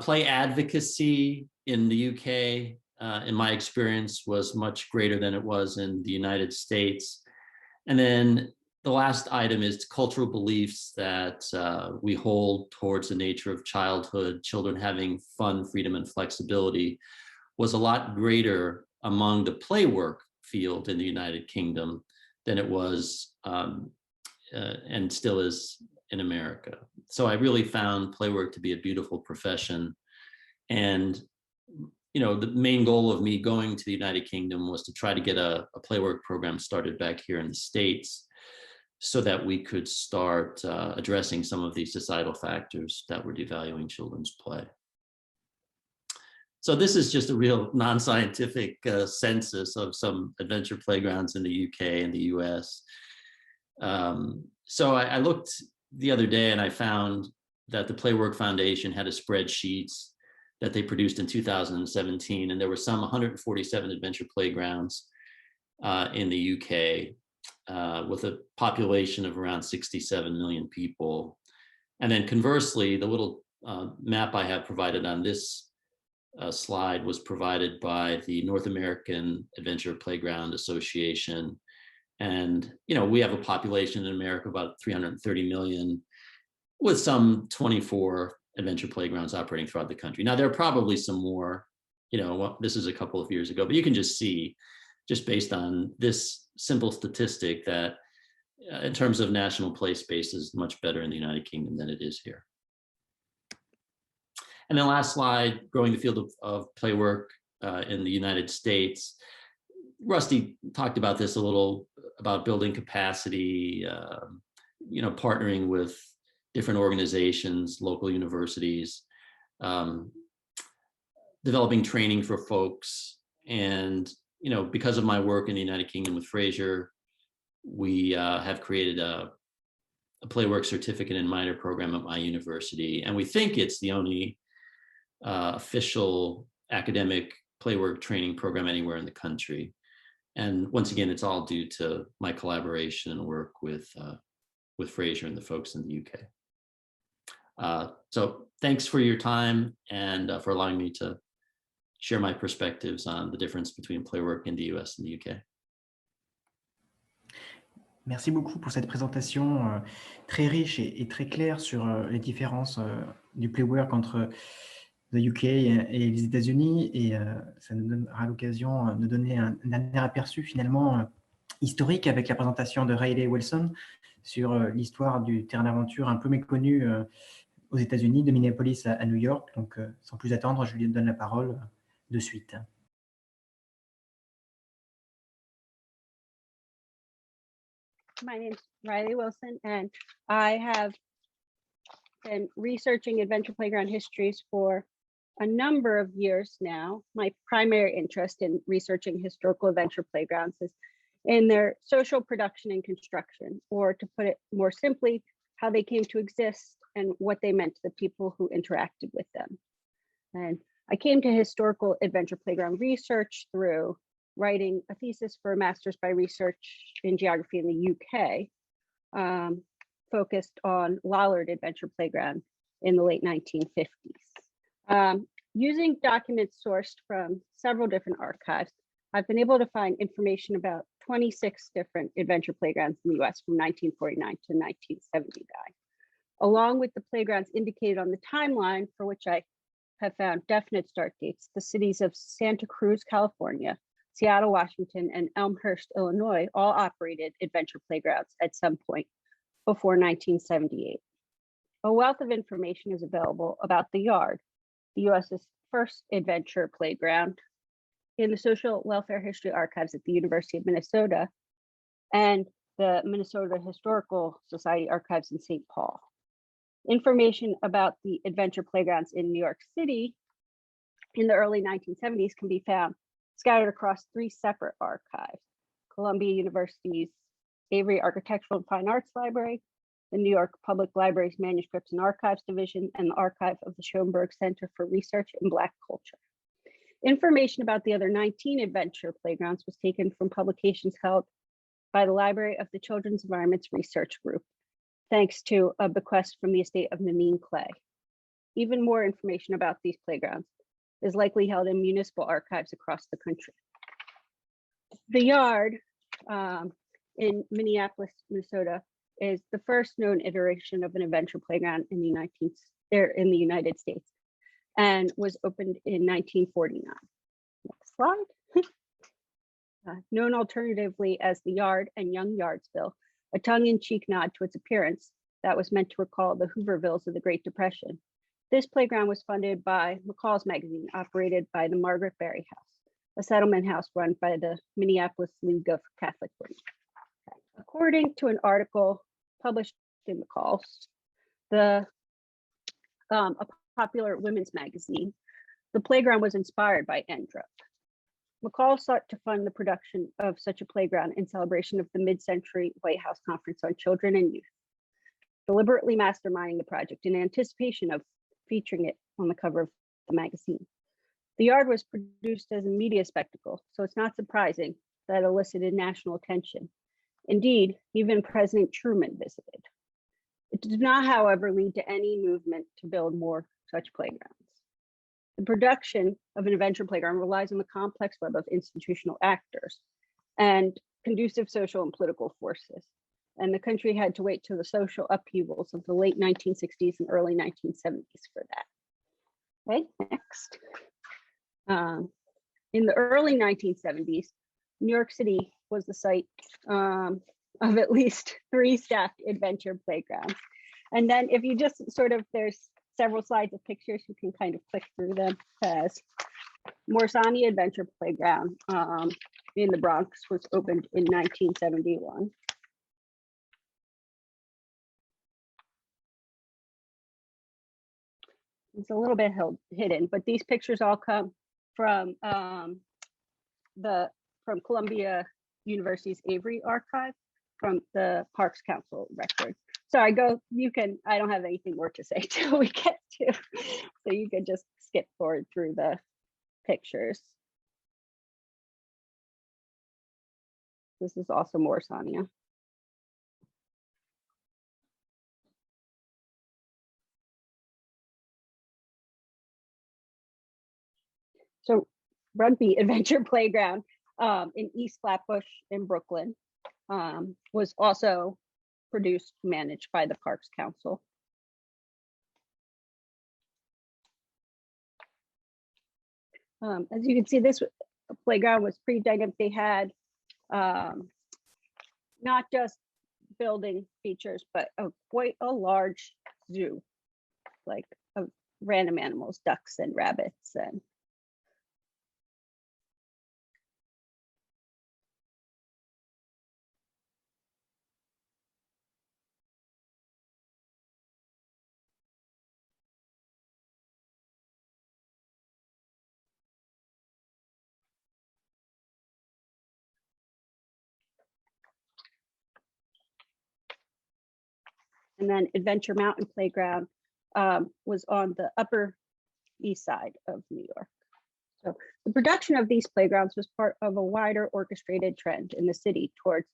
Play advocacy in the UK, in my experience, was much greater than it was in the United States. And then the last item is cultural beliefs that we hold towards the nature of childhood, children having fun, freedom, and flexibility, was a lot greater among the play work field in the United Kingdom than it was and still is in America. So I really found play work to be a beautiful profession And the main goal of me going to the United Kingdom was to try to get a playwork program started back here in the States so that we could start addressing some of these societal factors that were devaluing children's play. So this is just a real non-scientific census of some adventure playgrounds in the UK and the US. So I looked the other day and I found that the Playwork Foundation had a spreadsheet that they produced in 2017, and there were some 147 adventure playgrounds in the UK with a population of around 67 million people. And then conversely, the little map I have provided on this slide was provided by the North American Adventure Playground Association. And, we have a population in America of about 330 million with some 24 adventure playgrounds operating throughout the country. Now, there are probably some more, this is a couple of years ago, but you can just see, just based on this simple statistic, that in terms of national play space is much better in the United Kingdom than it is here. And then last slide, growing the field of playwork in the United States. Rusty talked about this a little, about building capacity, partnering with different organizations, local universities, developing training for folks. And, because of my work in the United Kingdom with Fraser, we have created a Playwork certificate and minor program at my university. And we think it's the only official academic Playwork training program anywhere in the country. And once again, it's all due to my collaboration and work with Fraser and the folks in the UK. So thanks for your time and for allowing me to share my perspectives on the difference between Playwork in the US and the UK.
Merci beaucoup pour cette présentation très riche et très claire sur les différences du playwork entre le UK et les États-Unis, et ça nous donnera l'occasion de donner un dernier aperçu finalement historique avec la présentation de Reilly Wilson sur l'histoire du terrain d'aventure un peu méconnu aux États-Unis, de Minneapolis à New York. Donc sans plus attendre, je lui donne la parole de suite.
My name is Reilly Wilson, and I have been researching adventure playground histories for a number of years now. My primary interest in researching historical adventure playgrounds is in their social production and construction, or to put it more simply, how they came to exist and what they meant to the people who interacted with them. And I came to historical adventure playground research through writing a thesis for a master's by research in geography in the UK, focused on Lollard Adventure Playground in the late 1950s. Using documents sourced from several different archives, I've been able to find information about 26 different adventure playgrounds in the US from 1949 to 1979, along with the playgrounds indicated on the timeline, for which I have found definite start dates. The cities of Santa Cruz, California, Seattle, Washington, and Elmhurst, Illinois, all operated adventure playgrounds at some point before 1978. A wealth of information is available about the Yard, the US's first adventure playground, in the Social Welfare History Archives at the University of Minnesota and the Minnesota Historical Society Archives in St. Paul. Information about the adventure playgrounds in New York City in the early 1970s can be found scattered across 3 separate archives: Columbia University's Avery Architectural and Fine Arts Library, the New York Public Library's Manuscripts and Archives Division, and the archive of the Schoenberg Center for Research in Black Culture. Information about the other 19 adventure playgrounds was taken from publications held by the Library of the Children's Environments Research Group, thanks to a bequest from the estate of Namine Clay. Even more information about these playgrounds is likely held in municipal archives across the country. The Yard in Minneapolis, Minnesota, is the first known iteration of an adventure playground in the United States, and was opened in 1949. Next slide. Known alternatively as the Yard and Young Yardsville, a tongue-in-cheek nod to its appearance that was meant to recall the Hoovervilles of the Great Depression. This playground was funded by McCall's Magazine, operated by the Margaret Berry House, a settlement house run by the Minneapolis League of Catholic Women. According to an article published in McCall's, a popular women's magazine, the playground was inspired by Endrup. McCall sought to fund the production of such a playground in celebration of the mid-century White House Conference on Children and Youth, deliberately masterminding the project in anticipation of featuring it on the cover of the magazine. The yard was produced as a media spectacle, so it's not surprising that it elicited national attention. Indeed, even President Truman visited. It did not, however, lead to any movement to build more such playgrounds. The production of an adventure playground relies on the complex web of institutional actors and conducive social and political forces. And the country had to wait till the social upheavals of the late 1960s and early 1970s for that. Okay, next. In the early 1970s, New York City was the site of at least 3 staffed adventure playgrounds. And then if you just there's several slides of pictures, you can kind of click through them. As Morsani Adventure Playground in the Bronx was opened in 1971. It's a little bit hidden, but these pictures all come from Columbia University's Avery Archive, from the Parks Council record. Sorry, I don't have anything more to say till we get to, so you could just skip forward through the pictures. This is also Morsania. So Rugby Adventure Playground in East Flatbush in Brooklyn was also produced, managed by the Parks Council. As you can see, this playground was pretty dynamic. They had not just building features, but quite a large zoo, like of random animals, ducks and rabbits. And then Adventure Mountain Playground was on the Upper East Side of New York. So the production of these playgrounds was part of a wider orchestrated trend in the city towards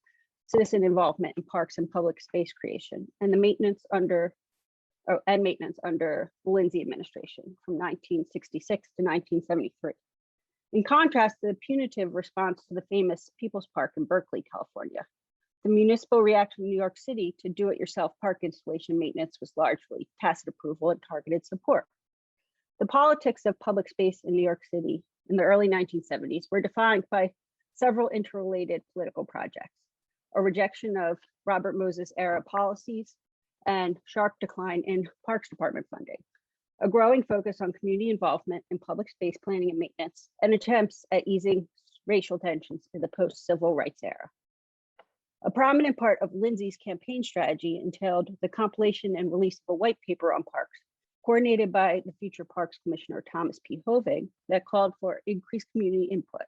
citizen involvement in parks and public space creation, and the maintenance under the Lindsay administration from 1966 to 1973. In contrast to the punitive response to the famous People's Park in Berkeley, California, the municipal reaction in New York City to do-it-yourself park installation maintenance was largely tacit approval and targeted support. The politics of public space in New York City in the early 1970s were defined by several interrelated political projects: a rejection of Robert Moses era policies and sharp decline in Parks Department funding, a growing focus on community involvement in public space planning and maintenance, and attempts at easing racial tensions in the post-civil rights era. A prominent part of Lindsay's campaign strategy entailed the compilation and release of a white paper on parks, coordinated by the future Parks Commissioner Thomas P. Hoving, that called for increased community input,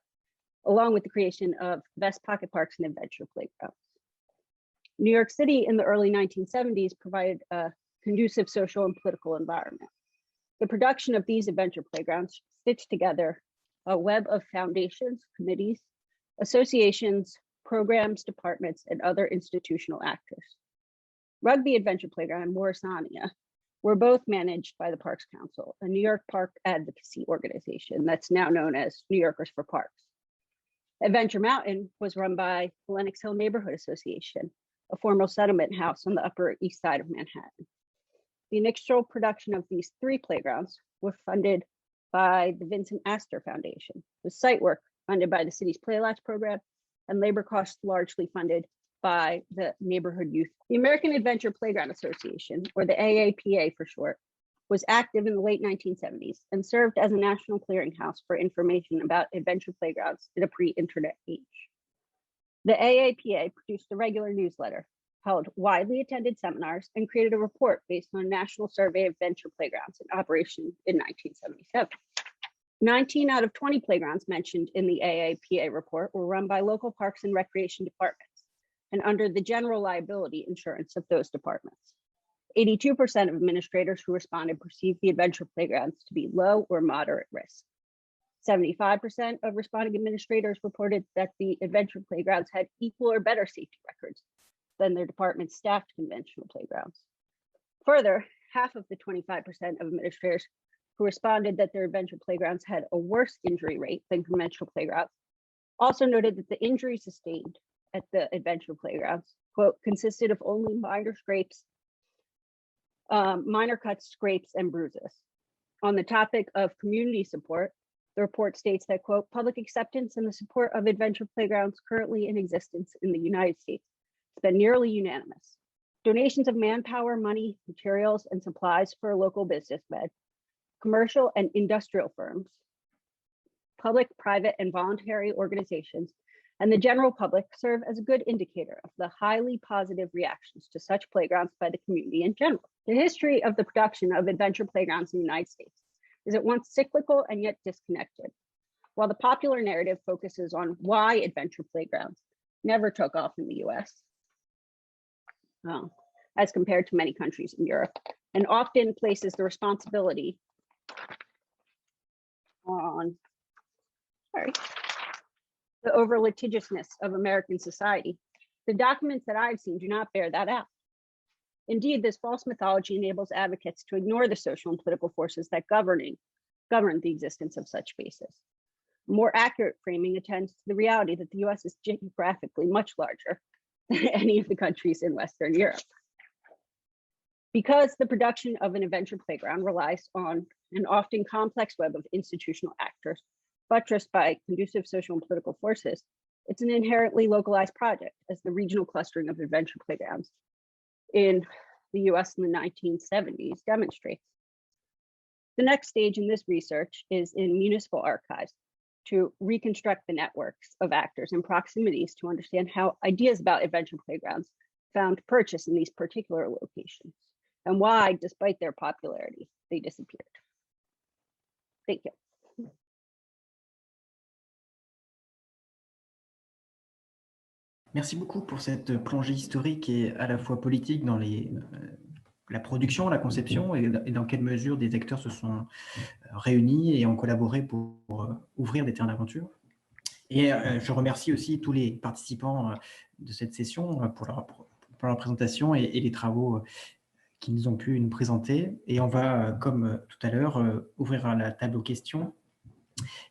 along with the creation of Besse-Patin parks and adventure playgrounds. New York City in the early 1970s provided a conducive social and political environment. The production of these adventure playgrounds stitched together a web of foundations, committees, associations, programs, departments, and other institutional actors. Rugby Adventure Playground and Morrisania were both managed by the Parks Council, a New York park advocacy organization that's now known as New Yorkers for Parks. Adventure Mountain was run by the Lenox Hill Neighborhood Association, a former settlement house on the Upper East Side of Manhattan. The initial production of these 3 playgrounds were funded by the Vincent Astor Foundation, with site work funded by the city's Playlots program, and labor costs largely funded by the neighborhood youth. The American Adventure Playground Association, or the AAPA for short, was active in the late 1970s and served as a national clearinghouse for information about adventure playgrounds in a pre-internet age. The AAPA produced a regular newsletter, held widely attended seminars, and created a report based on a national survey of adventure playgrounds in operation in 1977. 19 out of 20 playgrounds mentioned in the AAPA report were run by local parks and recreation departments and under the general liability insurance of those departments. 82% of administrators who responded perceived the adventure playgrounds to be low or moderate risk. 75% of responding administrators reported that the adventure playgrounds had equal or better safety records than their department's staffed conventional playgrounds. Further, half of the 25% of administrators who responded that their adventure playgrounds had a worse injury rate than conventional playgrounds also noted that the injuries sustained at the adventure playgrounds, quote, consisted of only minor scrapes, minor cuts, scrapes, and bruises. On the topic of community support, the report states that, quote, public acceptance and the support of adventure playgrounds currently in existence in the United States has been nearly unanimous. Donations of manpower, money, materials, and supplies for local businessmen, commercial and industrial firms, public, private, and voluntary organizations, and the general public serve as a good indicator of the highly positive reactions to such playgrounds by the community in general. The history of the production of adventure playgrounds in the United States is at once cyclical and yet disconnected. While the popular narrative focuses on why adventure playgrounds never took off in the US, as compared to many countries in Europe, and often places the responsibility on, the over litigiousness of American society, the documents that I've seen do not bear that out. Indeed, this false mythology enables advocates to ignore the social and political forces that govern the existence of such spaces. A more accurate framing attends to the reality that the US is geographically much larger than any of the countries in Western Europe. Because the production of an adventure playground relies on an often complex web of institutional actors, buttressed by conducive social and political forces, it's an inherently localized project, as the regional clustering of adventure playgrounds in the US in the 1970s demonstrates. The next stage in this research is in municipal archives to reconstruct the networks of actors and proximities to understand how ideas about adventure playgrounds found purchase in these particular locations and why, despite their popularity, they disappeared. Thank you.
Merci beaucoup pour cette plongée historique et à la fois politique dans la production, la conception et dans quelle mesure des acteurs se sont réunis et ont collaboré pour ouvrir des terrains d'aventure. Et je remercie aussi tous les participants de cette session pour leur présentation et les travaux qu'ils ont pu nous présenter. Et on va, comme tout à l'heure, ouvrir la table aux questions.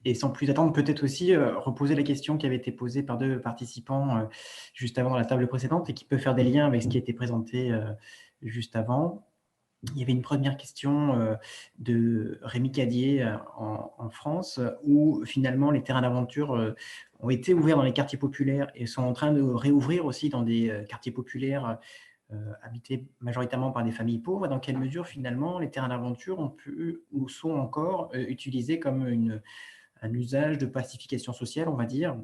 Et sans plus attendre, peut-être aussi reposer la question qui avait été posée par deux participants juste avant dans la table précédente et qui peut faire des liens avec ce qui a été présenté juste avant. Il y avait une première question de Rémi Cadier en France, où finalement les terrains d'aventure ont été ouverts dans les quartiers populaires et sont en train de réouvrir aussi dans des quartiers populaires habités majoritairement par des familles pauvres. Dans quelle mesure finalement les terrains d'aventure ont pu ou sont encore utilisés comme un usage de pacification sociale, on va dire,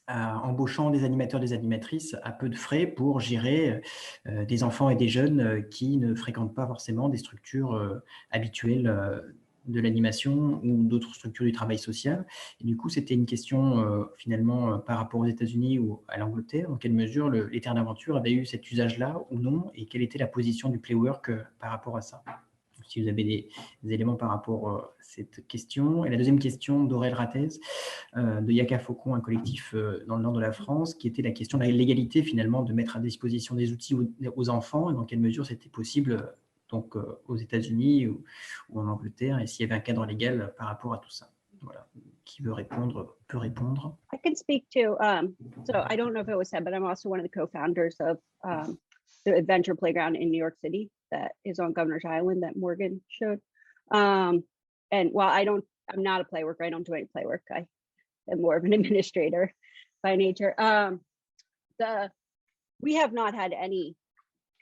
embauchant des animateurs, des animatrices à peu de frais pour gérer des enfants et des jeunes qui ne fréquentent pas forcément des structures habituelles de l'animation ou d'autres structures du travail social. Et du coup, c'était une question finalement par rapport aux États-Unis ou à l'Angleterre, dans quelle mesure les terrains d'aventure avaient eu cet usage-là ou non, et quelle était la position du playwork par rapport à ça. Si vous avez des éléments par rapport à cette question. Et la deuxième question d'Aurel Ratez, de Yaka Faucon, un collectif dans le nord de la France, qui était la question de la légalité finalement de mettre à disposition des outils aux enfants, et dans quelle mesure c'était possible donc aux États-Unis ou en Angleterre, et s'il y avait un cadre légal par rapport à tout ça. Voilà. Qui veut répondre peut répondre.
I can speak to, so I don't know if it was said, but I'm also one of the co-founders of the Adventure Playground in New York City that is on Governor's Island that Morgan showed. And while I'm not a play worker, I don't do any play work. I am more of an administrator by nature. We have not had any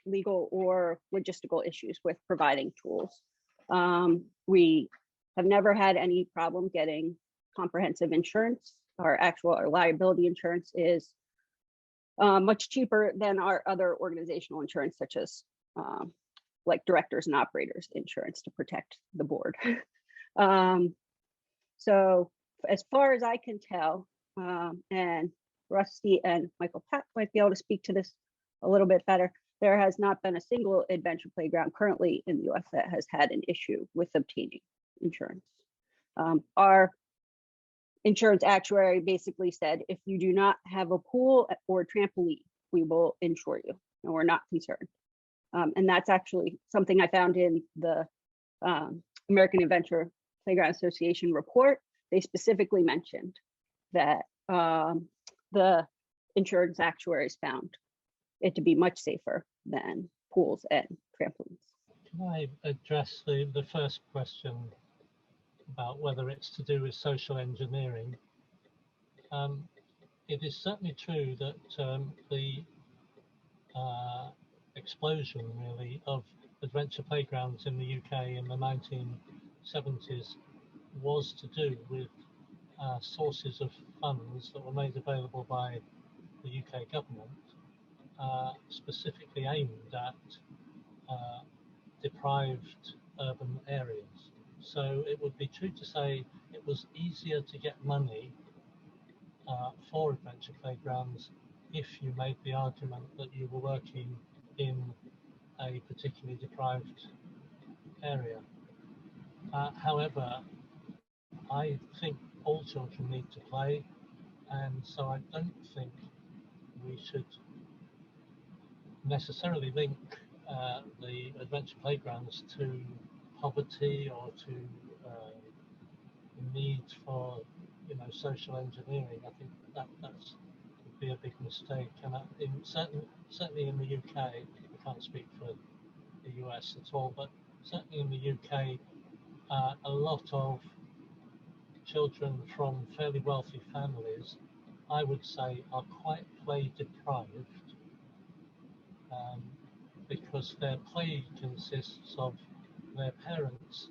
legal or logistical issues with providing tools We have never had any problem getting comprehensive insurance. Our liability insurance is much cheaper than our other organizational insurance, such as like directors and operators insurance to protect the board. So as far as I can tell, and Rusty and Michael Patte might be able to speak to this a little bit better, there has not been a single adventure playground currently in the US that has had an issue with obtaining insurance. Our insurance actuary basically said, if you do not have a pool or trampoline, we will insure you, and we're not concerned. And that's actually something I found in the American Adventure Playground Association report. They specifically mentioned that the insurance actuaries found it to be much safer than pools and trampolines.
Can I address the first question about whether it's to do with social engineering? It is certainly true that the explosion, really, of adventure playgrounds in the UK in the 1970s was to do with sources of funds that were made available by the UK government, specifically aimed at deprived urban areas. So it would be true to say it was easier to get money for adventure playgrounds if you made the argument that you were working in a particularly deprived area. However, I think all children need to play, and so I don't think we should necessarily link the adventure playgrounds to poverty or to the need for, social engineering. I think that would be a big mistake. And certainly in the UK, I can't speak for the US at all, but certainly in the UK, a lot of children from fairly wealthy families, I would say, are quite play deprived, because their play consists of their parents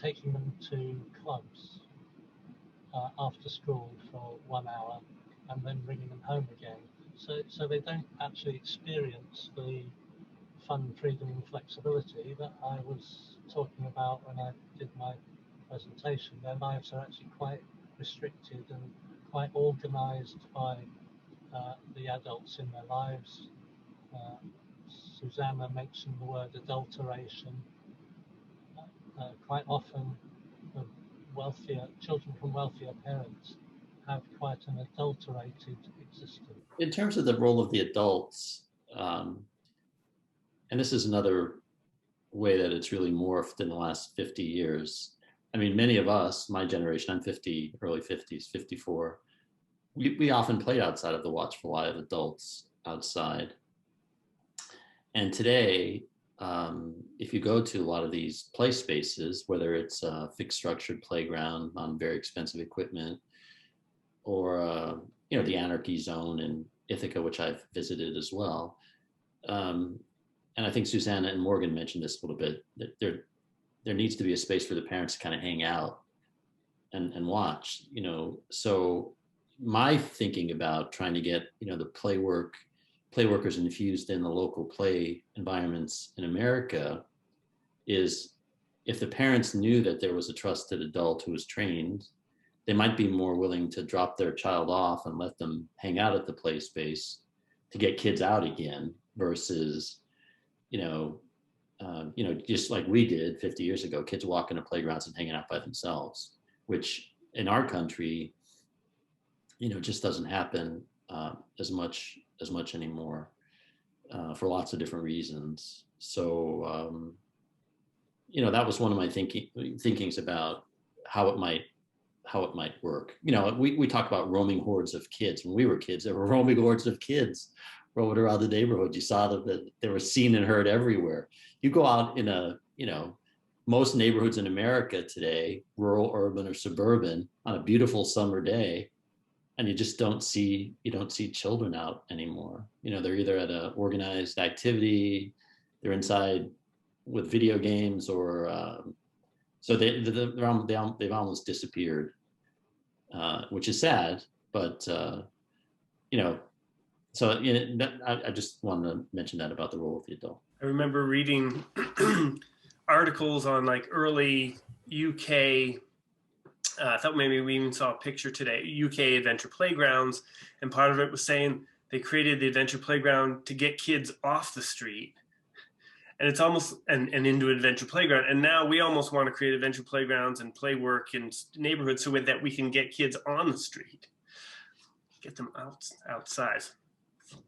taking them to clubs after school for 1 hour and then bringing them home again. So they don't actually experience the fun, freedom and flexibility that I was talking about when I did my presentation. Their lives are actually quite restricted and quite organized by the adults in their lives. Susanna mentioned the word adulteration. Quite often, children from wealthier parents have quite an adulterated existence.
In terms of the role of the adults, and this is another way that it's really morphed in the last 50 years. I mean, many of us, my generation, I'm 50, early 50s, 54, we often played outside of the watchful eye of adults outside. And today, if you go to a lot of these play spaces, whether it's a fixed structured playground on very expensive equipment, or the Anarchy Zone in Ithaca, which I've visited as well. And I think Susanna and Morgan mentioned this a little bit, that there needs to be a space for the parents to kind of hang out and watch, So my thinking about trying to get, the playworkers infused in the local play environments in America is, if the parents knew that there was a trusted adult who was trained, they might be more willing to drop their child off and let them hang out at the play space to get kids out again, versus, just like we did 50 years ago, kids walking to playgrounds and hanging out by themselves, which in our country, just doesn't happen as much anymore for lots of different reasons. So, that was one of my thinkings about how it might work. We talk about roaming hordes of kids. When we were kids, there were roaming hordes of kids roaming around the neighborhood. You saw that they were seen and heard everywhere. You go out in most neighborhoods in America today, rural, urban, or suburban, on a beautiful summer day, and you just don't see children out anymore. They're either at an organized activity, they're inside, with video games, or so they've almost disappeared, which is sad. But you know, so I just wanted to mention that about the role of the adult.
I remember reading articles on like early UK. I thought maybe we even saw a picture today, UK adventure playgrounds, and part of it was saying they created the adventure playground to get kids off the street, and it's almost and into an adventure playground. And now we almost want to create adventure playgrounds and play work in neighborhoods so that we can get kids on the street, get them outside.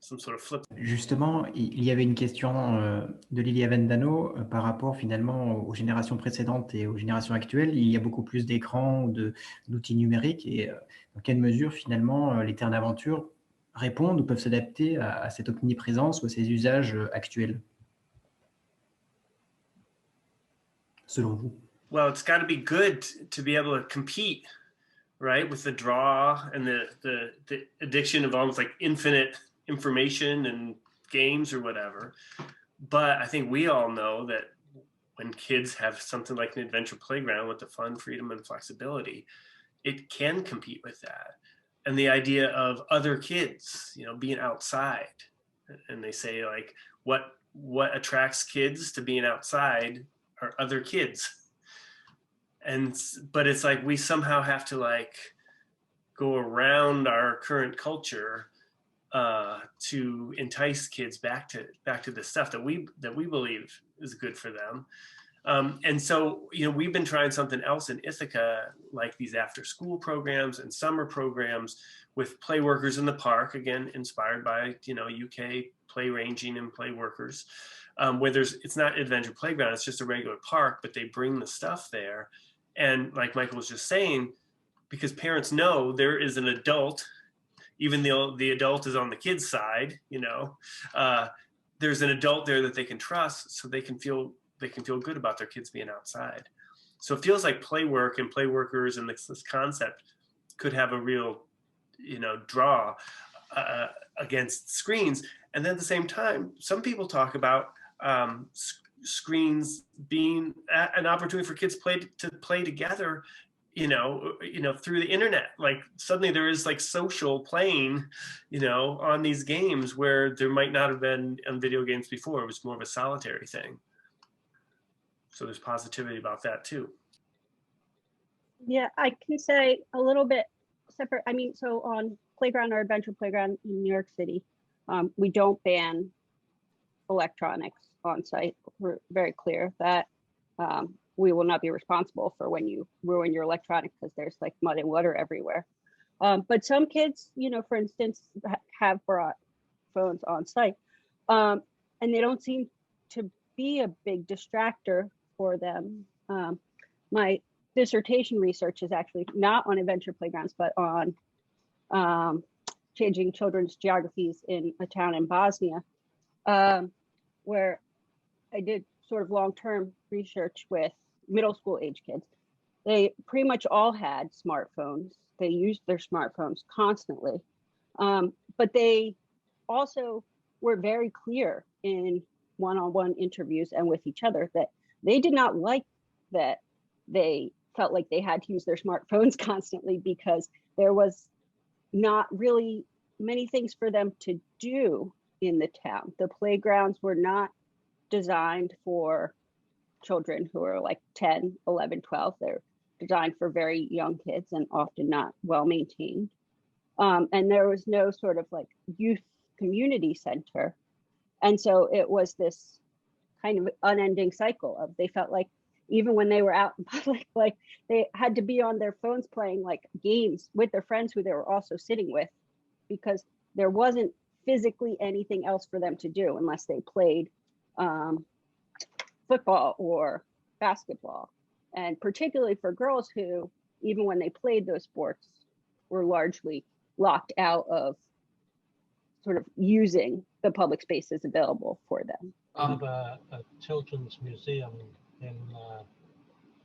Some sort of flip.
Justement, il y avait une question de Lily Avendano par rapport finalement aux générations précédentes et aux générations actuelles. Il y a beaucoup plus d'écrans ou d'outils numériques, et dans quelle mesure finalement les terrains d'aventure répondent ou peuvent s'adapter à cette omniprésence ou à ces usages actuels, selon vous?
Well, it's got to be good to be able to compete, right, with the draw and the addiction of almost like infinite information and games or whatever. But I think we all know that when kids have something like an adventure playground with the fun, freedom, and flexibility, it can compete with that. And the idea of other kids, you know, being outside, and they say like what attracts kids to being outside are other kids. But it's like we somehow have to like go around our current culture to entice kids back to the stuff that we believe is good for them. And so, you know, we've been trying something else in Ithaca, like these after school programs and summer programs with play workers in the park, again, inspired by, you know, UK play ranging and play workers, where it's not adventure playground, it's just a regular park, but they bring the stuff there. And like Michael was just saying, because parents know there is an adult, even though the adult is on the kid's side, you know, there's an adult there that they can trust, so they can feel good about their kids being outside. So it feels like play work and play workers and this concept could have a real, you know, draw against screens. And then at the same time, some people talk about screens being an opportunity for kids to play together, you know, through the internet. Like suddenly there is like social playing, you know, on these games where there might not have been on video games before. It was more of a solitary thing. So there's positivity about that too.
Yeah, I can say a little bit separate. I mean, so on Playground or Adventure Playground in New York City, we don't ban electronics on site. We're very clear that we will not be responsible for when you ruin your electronics because there's like mud and water everywhere. But some kids, you know, for instance, have brought phones on site, and they don't seem to be a big distractor for them. My dissertation research is actually not on adventure playgrounds, but on changing children's geographies in a town in Bosnia, where I did sort of long-term research with middle school age kids. They pretty much all had smartphones. They used their smartphones constantly. But they also were very clear in one-on-one interviews and with each other that they did not like that they felt like they had to use their smartphones constantly because there was not really many things for them to do in the town. The playgrounds were not designed for children who are like 10, 11, 12. They're designed for very young kids and often not well maintained. And there was no sort of like youth community center. And so it was this kind of unending cycle of they felt like even when they were out in public, like they had to be on their phones playing like games with their friends who they were also sitting with, because there wasn't physically anything else for them to do unless they played football or basketball. And particularly for girls who, even when they played those sports, were largely locked out of sort of using the public spaces available for them.
We have a children's museum in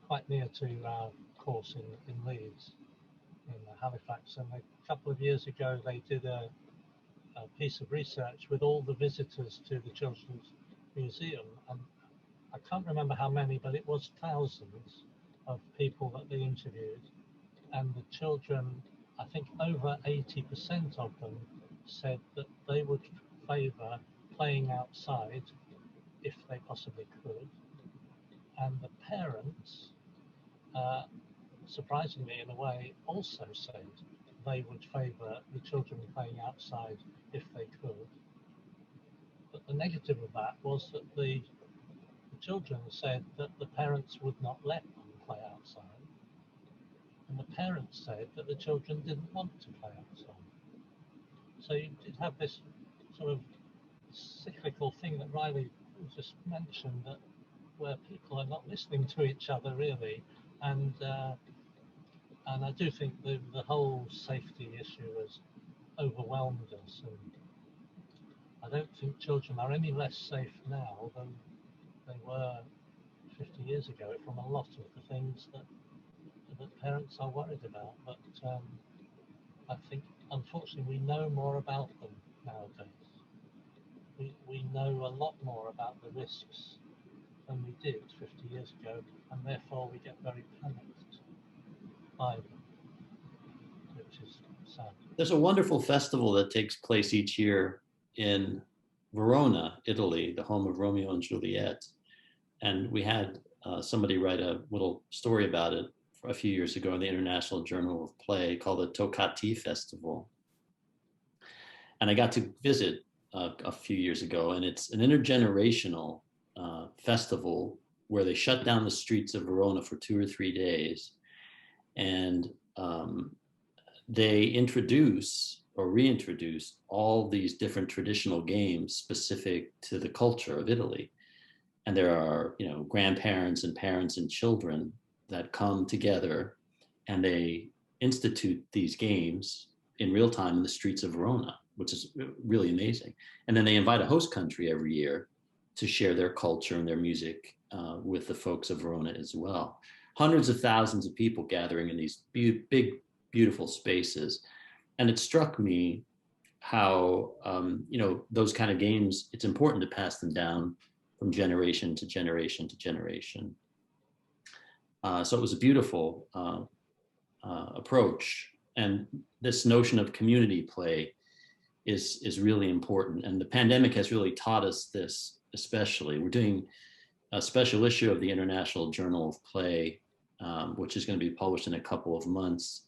quite near to our course in Leeds, in Halifax, and a couple of years ago they did a piece of research with all the visitors to the children's museum, and I can't remember how many, but it was thousands of people that they interviewed. And the children, I think over 80% of them said that they would favour playing outside if they possibly could. And the parents, surprisingly in a way, also said they would favour the children playing outside if they could. But the negative of that was that the children said that the parents would not let them play outside. And the parents said that the children didn't want to play outside. So you did have this sort of cyclical thing that Reilly just mentioned, that where people are not listening to each other really, and I do think the whole safety issue has overwhelmed us, and I don't think children are any less safe now than they were 50 years ago from a lot of the things that parents are worried about. But I think unfortunately we know more about them nowadays. We know a lot more about the risks than we did 50 years ago, and therefore we get very panicked by them, which is sad.
There's a wonderful festival that takes place each year in Verona, Italy, the home of Romeo and Juliet. And we had somebody write a little story about it a few years ago in the International Journal of Play called the Toccati Festival. And I got to visit a few years ago, and it's an intergenerational festival where they shut down the streets of Verona for 2 or 3 days. And they introduce or reintroduce all these different traditional games specific to the culture of Italy. And there are, you know, grandparents and parents and children that come together, and they institute these games in real time in the streets of Verona, which is really amazing. And then they invite a host country every year to share their culture and their music with the folks of Verona as well. Hundreds of thousands of people gathering in these big, beautiful spaces. And it struck me how, you know, those kind of games, it's important to pass them down from generation to generation to generation. So it was a beautiful approach. And this notion of community play is really important. And the pandemic has really taught us this, especially. We're doing a special issue of the International Journal of Play, which is going to be published in a couple of months,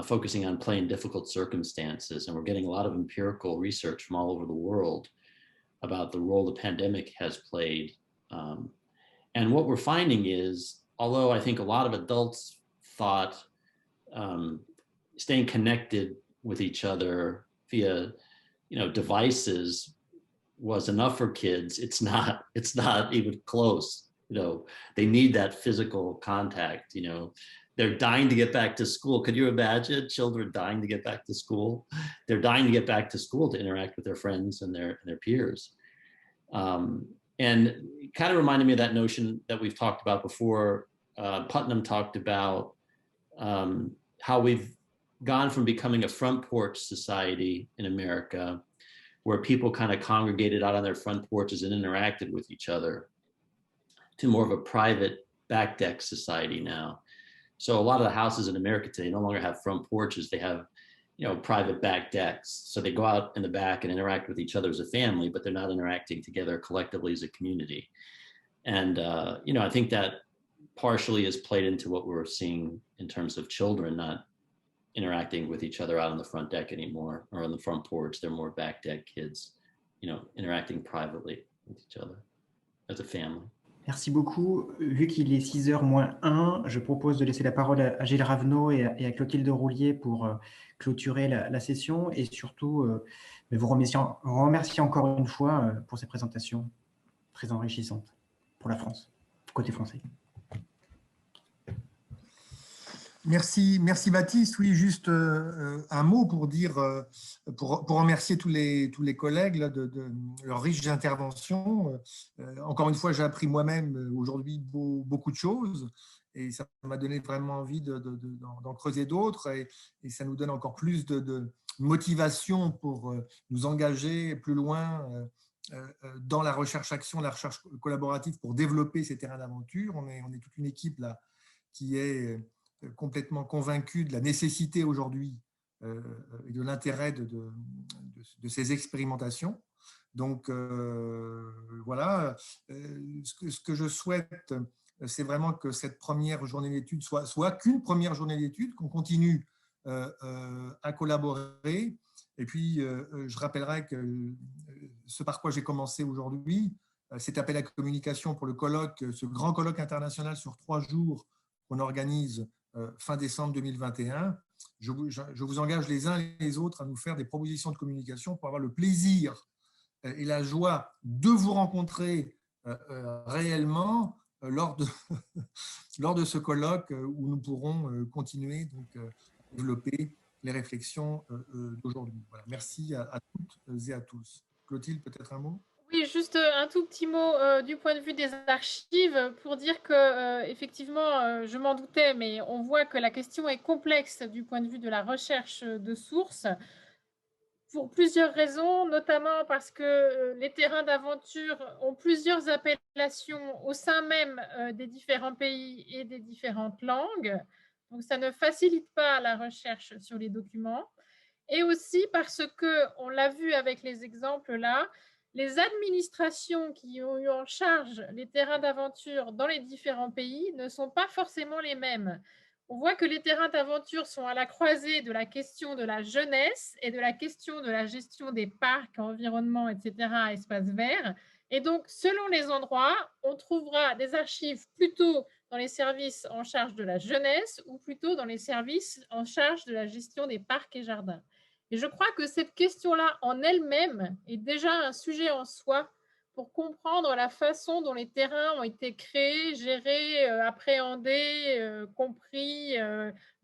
focusing on play in difficult circumstances. And we're getting a lot of empirical research from all over the world about the role the pandemic has played. And what we're finding is, although I think a lot of adults thought staying connected with each other via, you know, devices was enough for kids, it's not even close. You know, they need that physical contact. You know, they're dying to get back to school. Could you imagine children dying to get back to school? They're dying to get back to school to interact with their friends and their peers. And it kind of reminded me of that notion that we've talked about before. Putnam talked about how we've gone from becoming a front porch society in America, where people kind of congregated out on their front porches and interacted with each other, to more of a private back deck society now. So a lot of the houses in America today no longer have front porches. They have, you know, private back decks. So they go out in the back and interact with each other as a family, but they're not interacting together collectively as a community. And, you know, I think that partially is played into what we're seeing in terms of children not interacting with each other out on the front deck anymore, or on the front porch. They're more back deck kids, you know, interacting privately with each other as a family.
Merci beaucoup. Vu qu'il est 6h moins 1, je propose de laisser la parole à Gilles Ravenot et à Clotilde Roulier pour clôturer la session, et surtout vous remercier encore une fois pour ces présentations très enrichissantes pour la France, côté français.
Merci Baptiste. Oui, juste un mot pour dire, pour remercier tous les collègues là, de leur riche intervention. Encore une fois, j'ai appris moi-même aujourd'hui beaucoup de choses, et ça m'a donné vraiment envie d'en creuser d'autres, et ça nous donne encore plus de motivation pour nous engager plus loin dans la recherche-action, la recherche collaborative pour développer ces terrains d'aventure. On est toute une équipe là qui est complètement convaincue de la nécessité aujourd'hui et de l'intérêt de ces expérimentations. Donc, voilà, ce que je souhaite, c'est vraiment que cette première journée d'études soit qu'une première journée d'études, qu'on continue à collaborer. Et puis, je rappellerai que ce par quoi j'ai commencé aujourd'hui, cet appel à communication pour le colloque, ce grand colloque international sur 3 jours qu'on organise fin décembre 2021. Je vous engage les uns et les autres à nous faire des propositions de communication pour avoir le plaisir et la joie de vous rencontrer réellement lors de ce colloque où nous pourrons continuer donc, à développer les réflexions d'aujourd'hui. Voilà. Merci à toutes et à tous. Clotilde, peut-être un mot ?
Oui, juste un tout petit mot du point de vue des archives pour dire que effectivement, je m'en doutais, mais on voit que la question est complexe du point de vue de la recherche de sources pour plusieurs raisons, notamment parce que les terrains d'aventure ont plusieurs appellations au sein même des différents pays et des différentes langues. Donc, ça ne facilite pas la recherche sur les documents. Et aussi parce que, on l'a vu avec les exemples là, les administrations qui ont eu en charge les terrains d'aventure dans les différents pays ne sont pas forcément les mêmes. On voit que les terrains d'aventure sont à la croisée de la question de la jeunesse et de la question de la gestion des parcs, environnement, etc., espaces verts. Et donc, selon les endroits, on trouvera des archives plutôt dans les services en charge de la jeunesse ou plutôt dans les services en charge de la gestion des parcs et jardins. Et je crois que cette question-là, en elle-même, est déjà un sujet en soi pour comprendre la façon dont les terrains ont été créés, gérés, appréhendés, compris,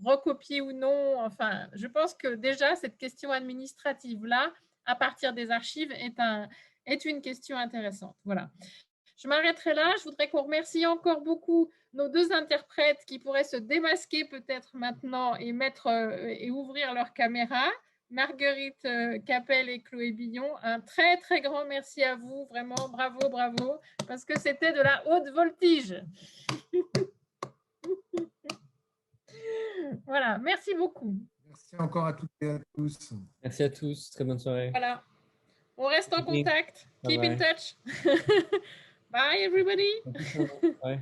recopiés ou non. Enfin, je pense que déjà, cette question administrative-là, à partir des archives, est une question intéressante. Voilà. Je m'arrêterai là. Je voudrais qu'on remercie encore beaucoup nos 2 interprètes qui pourraient se démasquer peut-être maintenant et et ouvrir leur caméra. Marguerite Capel et Chloé Billon, un très très grand merci à vous, vraiment bravo, bravo, parce que c'était de la haute voltige. Voilà, merci beaucoup.
Merci encore à toutes et à tous.
Merci à tous, très bonne soirée.
Voilà, on reste en contact.
Bye
Keep in
bye.
touch. Bye everybody.
Bye.